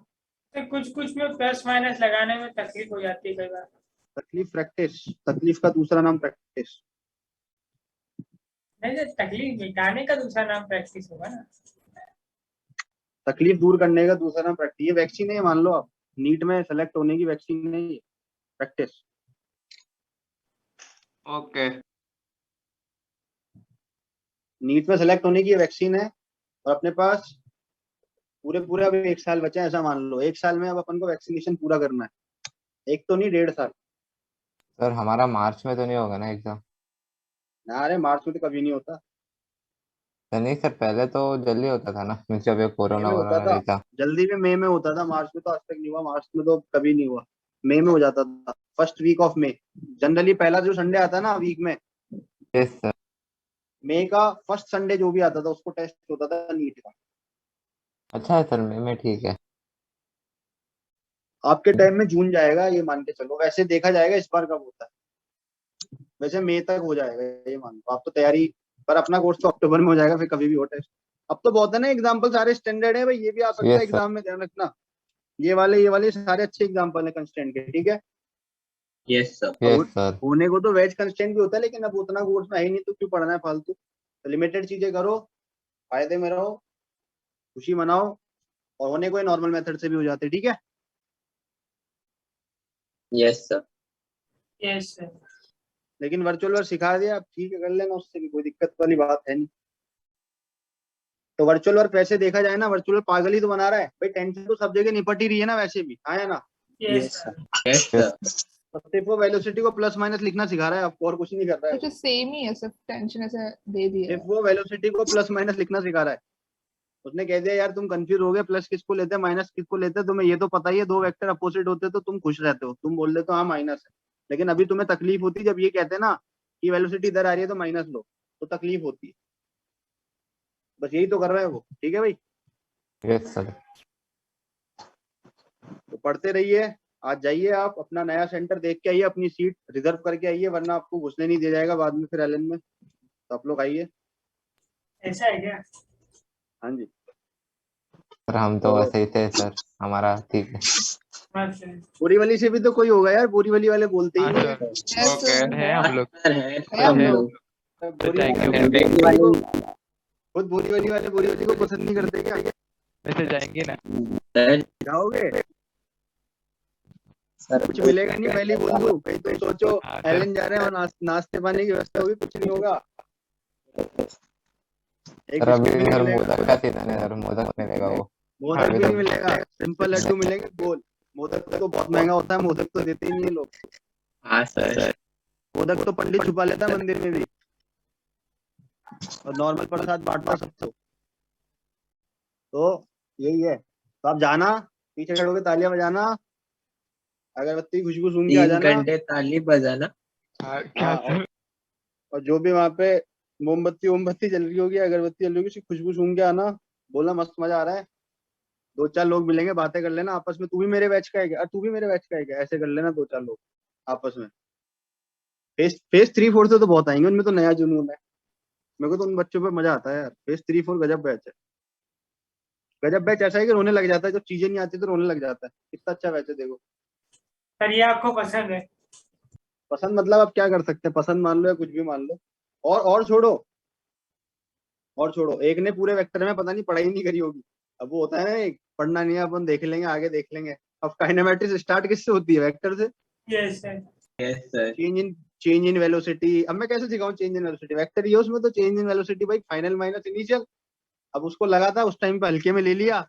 [SPEAKER 5] तो कुछ में प्लस माइनस लगाने में तकलीफ हो जाती है कई बार।
[SPEAKER 1] तकलीफ प्रैक्टिस, तकलीफ का दूसरा नाम प्रैक्टिस।
[SPEAKER 5] नहीं सर, तकलीफ मिटाने का दूसरा नाम प्रैक्टिस होगा ना।
[SPEAKER 1] तकलीफ दूर करने का दूसरा नाम प्रैक्टिस। ये वैक्सीन है, मान लो आप नीट में सेलेक्ट होने की वैक्सीन नहीं, प्रैक्टिस।
[SPEAKER 7] ओके
[SPEAKER 1] नीट में सेलेक्ट होने की वैक्सीन है, और अपने पास पूरे अब 1 साल बचे हैं, ऐसा मान लो 1 साल में अब अपन को वैक्सीनेशन पूरा करना है, एक तो नहीं 1.5 साल।
[SPEAKER 2] सर हमारा मार्च में तो नहीं होगा ना एग्जाम?
[SPEAKER 1] ना अरे मार्च में तो कभी नहीं होता,
[SPEAKER 2] नहीं सर, पहले तो जल्दी होता था ना, जब ये
[SPEAKER 1] मई
[SPEAKER 2] कोरोना
[SPEAKER 1] में होता
[SPEAKER 2] वोरोना
[SPEAKER 1] था,
[SPEAKER 2] नहीं था।
[SPEAKER 1] जल्दी में मई में होता था, मार्च में तो आज तक नहीं हुआ, मार्च में तो कभी नहीं हुआ, मई में हो जाता था, first week of May. Generally पहला जो संडे आता है ना वीक में,
[SPEAKER 2] यस सर।
[SPEAKER 1] मई का फर्स्ट संडे जो भी आता था उसको टेस्ट होता था नीट का।
[SPEAKER 2] अच्छा है सर, मैं ठीक है।
[SPEAKER 1] आपके टाइम में जून जाएगा ये मान के चलो, वैसे देखा जाएगा इस बार कब होता है, वैसे मई तक हो जाएगा ये मान लो आप तो तैयारी, पर अपना कोर्स तो अक्टूबर में हो जाएगा, फिर कभी भी हो टेस्ट। अब तो बहुत है ना एग्जाम्पल, सारे स्टैंडर्ड है भाई, ये भी आ सकता है
[SPEAKER 2] यस सर।
[SPEAKER 1] एग्जाम में, ध्यान रखना। ये वाले सारे अच्छे एग्जाम्पल है कंस्टेंट के, ठीक है।
[SPEAKER 3] Yes sir.
[SPEAKER 2] Yes sir.
[SPEAKER 1] होने को तो वेज कंस्टेंट भी होता है, लेकिन अब उतना कोर्स में है ही नहीं, तो क्यों पढ़ना है फालतू। तो लिमिटेड चीजें करो, फायदे में रहो, खुशी मनाओ, और होने को नॉर्मल मेथड से भी हो जाते, ठीक है।
[SPEAKER 3] Yes sir.
[SPEAKER 5] Yes sir.
[SPEAKER 1] लेकिन वर्चुअल वर्क सिखा दिया, अब ठीक है कर लेना, उससे भी कोई दिक्कत वाली बात है नहीं। तो वर्चुअल वर्क वैसे देखा जाए ना, वर्चुअल पागल ही तो बना रहा है भाई, टेंशन तो सब जगह निपट ही रही है ना वैसे भी, है ना।
[SPEAKER 5] Yes
[SPEAKER 3] sir.
[SPEAKER 5] Sir.
[SPEAKER 3] Yes sir.
[SPEAKER 1] सिर्फ वो वेलोसिटी को प्लस माइनस लिखना सिखा रहा है आपको, और कुछ नहीं कर रहा है।
[SPEAKER 4] तो सेम ही है, सिर्फ टेंशन ऐसे दे दिया
[SPEAKER 1] सिर्फ
[SPEAKER 4] है।
[SPEAKER 1] वो वेलोसिटी को प्लस माइनस लिखना सिखा रहा है। उसने कह दिया यार तुम कंफ्यूज हो गए, प्लस किसको लेते हैं माइनस किसको लेते हैं, तुम्हें ये तो पता ही है, 2 वेक्टर अपोजिट होते तो तुम खुश रहते हो, तुम बोल देते हो हाँ माइनस है। लेकिन अभी तुम्हें तकलीफ होती है जब ये कहते हैं ना कि वेलोसिटी इधर आ रही है तो माइनस लो, तो तकलीफ होती है। बस यही तो कर रहा है वो, ठीक है भाई।
[SPEAKER 2] Yes sir.
[SPEAKER 1] तो पढ़ते रहिए, आज जाइए आप अपना नया सेंटर देख के आइए, अपनी सीट रिजर्व करके आइए, वरना आपको घुसने नहीं दिया जाएगा बाद में फिर एलन में। तो आप लोग आइए।
[SPEAKER 5] ऐसा है क्या?
[SPEAKER 1] हाँ जी।
[SPEAKER 2] सर हम तो वैसे ही थे सर, हमारा ठीक है।
[SPEAKER 5] अच्छा।
[SPEAKER 1] पूरी वाली से भी तो कोई होगा यार, पूरी वाली वाले बोलते ही नहीं है।
[SPEAKER 4] Yes,
[SPEAKER 7] okay
[SPEAKER 4] sir.
[SPEAKER 10] है हम लोग।
[SPEAKER 3] सर है हम लोग।
[SPEAKER 1] बोरी
[SPEAKER 10] जाएंगे।
[SPEAKER 1] वाली खुद बोरी वाली वाले बोरी वाली को पसंद नहीं करते क्या?
[SPEAKER 10] वैसे जाएंगे ना।
[SPEAKER 3] सर
[SPEAKER 1] जाओगे?
[SPEAKER 3] सर
[SPEAKER 1] कुछ मिलेगा नहीं, पहले बोल दूं। कहीं तो सोचो एलन जा रहे हैं और नाश्ते पानी की व्यवस्था होगी, कुछ नहीं होगा। एक
[SPEAKER 2] सर अभी
[SPEAKER 1] बिस्किट भी नहीं
[SPEAKER 2] सर
[SPEAKER 1] मिलेगा,
[SPEAKER 2] मोदक का सीजन है सर, मोदक मिलेगा वो।
[SPEAKER 1] मोदक भी नहीं मिलेगा, सिंपल लड्डू मिलेंगे गोल। मोदक तो बहुत महंगा होता है, मोदक तो देते ही नहीं है लोग।
[SPEAKER 3] हाँ सर।
[SPEAKER 1] मोदक तो पंडित छुपा लेता है मंदिर में भी, और नॉर्मल प्रसाद बांटता सबको। तो यही है, तो आप जाना, पीछे खड़े होकर तालियां बजाना, अगरबत्ती की खुशबू सूंघ के आ
[SPEAKER 3] 3
[SPEAKER 1] जाना।
[SPEAKER 3] घंटे ताली बजाना।
[SPEAKER 1] हाँ, और जो भी वहां पे मोमबत्ती जल रही होगी, अगरबत्ती जल रही होगी, उसकी खुशबू सूंघ के आना, बोला मस्त मजा आ रहा है। 2-4 लोग मिलेंगे, बातें कर लेना आपस में, तू भी मेरे बैच का है क्या, तू भी मेरे बैच का है क्या, ऐसे कर लेना 2-4 लोग आपस में। फेस 3-4 से तो बहुत आएंगे, उनमें तो नया जुनून है। मेरे को तो उन बच्चों पे मजा आता है यार। फेस 3-4 गजब बैच है। गजब बैच ऐसा है कि रोने लग जाता है, जब चीजें नहीं आती तो रोने लग जाता है। कितना अच्छा बैच है देखो।
[SPEAKER 5] सर ये आपको पसंद है?
[SPEAKER 1] पसंद मतलब आप क्या कर सकते हैं, पसंद मान लो या कुछ भी मान लो। और छोड़ो, और छोड़ो, एक ने पूरे वेक्टर में पता नहीं पढ़ाई नहीं करी होगी। अब वो होता है ना, एक पढ़ना नहीं है, अपन देख लेंगे, आगे देख लेंगे। अब काइनेमेटिक्स स्टार्ट किससे होती है, वेक्टर से।
[SPEAKER 5] Yes sir.
[SPEAKER 3] Yes sir.
[SPEAKER 1] Change in velocity, अब मैं कैसे दिखाऊं चेंज इन वेलोसिटी, वेक्टर ही है उसमें, तो चेंज इन वेलोसिटी भाई फाइनल माइनस इनिशियल। अब उसको लगा था उस टाइम पे हल्के में ले लिया।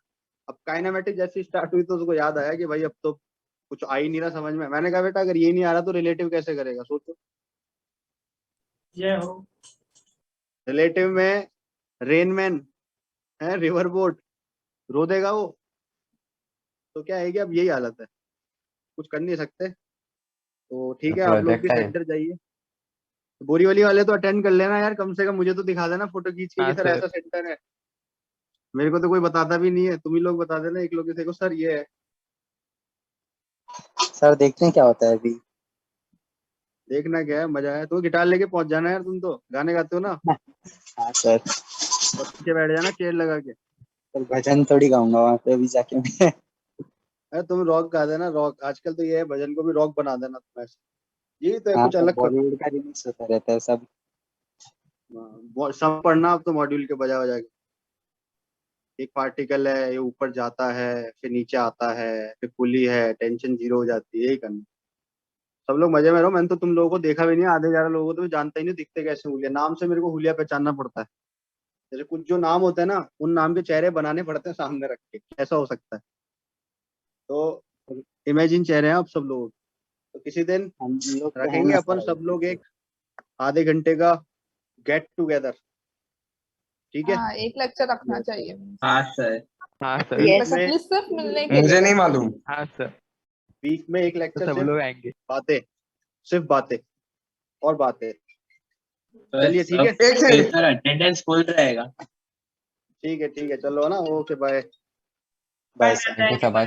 [SPEAKER 1] अब काइनेमेटिक्स जैसी स्टार्ट हुई तो उसको याद आया कि भाई अब तो कुछ आ ही नहीं रहा समझ में। मैंने कहा बेटा अगर ये नहीं आ रहा तो रिलेटिव कैसे करेगा, सोचो।
[SPEAKER 5] ये हो।
[SPEAKER 1] रिलेटिव में रेनमैन है, रिवर बोट, रो देगा वो। तो क्या है कि अब यही हालत है, कुछ कर नहीं सकते। तो ठीक है, आप लोग भी
[SPEAKER 2] प्रोजेक्टाइल।
[SPEAKER 1] सेंटर जाइए। बोरीवली वाले तो अटेंड कर लेना यार, कम से कम मुझे तो दिखा देना फोटो खींच के कि सर ऐसा सेंटर है। मेरे को तो कोई बताता भी नहीं है, तुम ही लोग बता देना एक लोग, देखो सर ये है।
[SPEAKER 6] सर देखते हैं क्या होता है अभी।
[SPEAKER 1] देखना क्या है, मजा है। तो गिटार लेके पहुंच जाना यार, तुम तो गाने गाते हो ना,
[SPEAKER 6] हाँ सर।
[SPEAKER 1] और पीछे बैठ जाना चेयर लगा के।
[SPEAKER 6] सर भजन थोड़ी गाऊंगा वहां पे अभी जाके मैं।
[SPEAKER 1] अरे तुम रॉक गा देना, रॉक आजकल तो ये है, भजन को भी रॉक बना देना तुम ऐसे। यही तो है,
[SPEAKER 6] हाँ
[SPEAKER 1] कुछ
[SPEAKER 6] सर,
[SPEAKER 1] अलग करो।
[SPEAKER 6] बॉलीवुड का रिमिक्स होता रहता है सब।
[SPEAKER 1] सब पढ़ना अब तो मॉड्यूल के बजा बजा के। एक पार्टिकल है, ये ऊपर जाता है, फिर नीचे आता है, फिर पुली है, टेंशन जीरो हो जाती है, यही करना। सब लोग मजे में रहो। मैंने तो तुम लोगों को देखा भी नहीं, आधे 11 लोगों को तो मैं जानता ही नहीं, दिखते कैसे हुलिया, नाम से मेरे को हुलिया पहचानना पड़ता है। जैसे कुछ जो नाम होते हैं ना, उन नाम के चेहरे बनाने पड़ते हैं सामने रख के, ऐसा हो सकता है। तो इमेजिन चेहरे हैं आप सब लोग। तो किसी दिन
[SPEAKER 6] हम लोग तो है
[SPEAKER 1] रखेंगे
[SPEAKER 6] ना
[SPEAKER 1] अपन
[SPEAKER 6] सर।
[SPEAKER 1] सब लोग एक आधे घंटे का गेट टुगेदर, ठीक है।
[SPEAKER 4] हाँ, एक लेक्चर रखना चाहिए
[SPEAKER 3] हाँ सर।
[SPEAKER 2] हाँ सर।
[SPEAKER 1] वीक
[SPEAKER 4] बस
[SPEAKER 1] में
[SPEAKER 4] एटलीस्ट सिर्फ मिलने के
[SPEAKER 7] मुझे
[SPEAKER 4] लिए।
[SPEAKER 7] नहीं मालूम।
[SPEAKER 2] हाँ सर।
[SPEAKER 1] वीक में एक
[SPEAKER 2] तो
[SPEAKER 1] लेक्चर
[SPEAKER 2] सब
[SPEAKER 1] सिर्फ
[SPEAKER 2] लोग आएंगे।
[SPEAKER 1] बातें, सिर्फ बातें और बातें।
[SPEAKER 3] तो
[SPEAKER 1] चलिए ठीक है,
[SPEAKER 7] एक सेकंड।
[SPEAKER 3] सर अटेंडेंस फुल रहेगा।
[SPEAKER 1] ठीक है, ठीक है, चलो ना, okay bye.
[SPEAKER 2] Thank
[SPEAKER 5] bye
[SPEAKER 2] you
[SPEAKER 5] sir.
[SPEAKER 2] Sir, bye.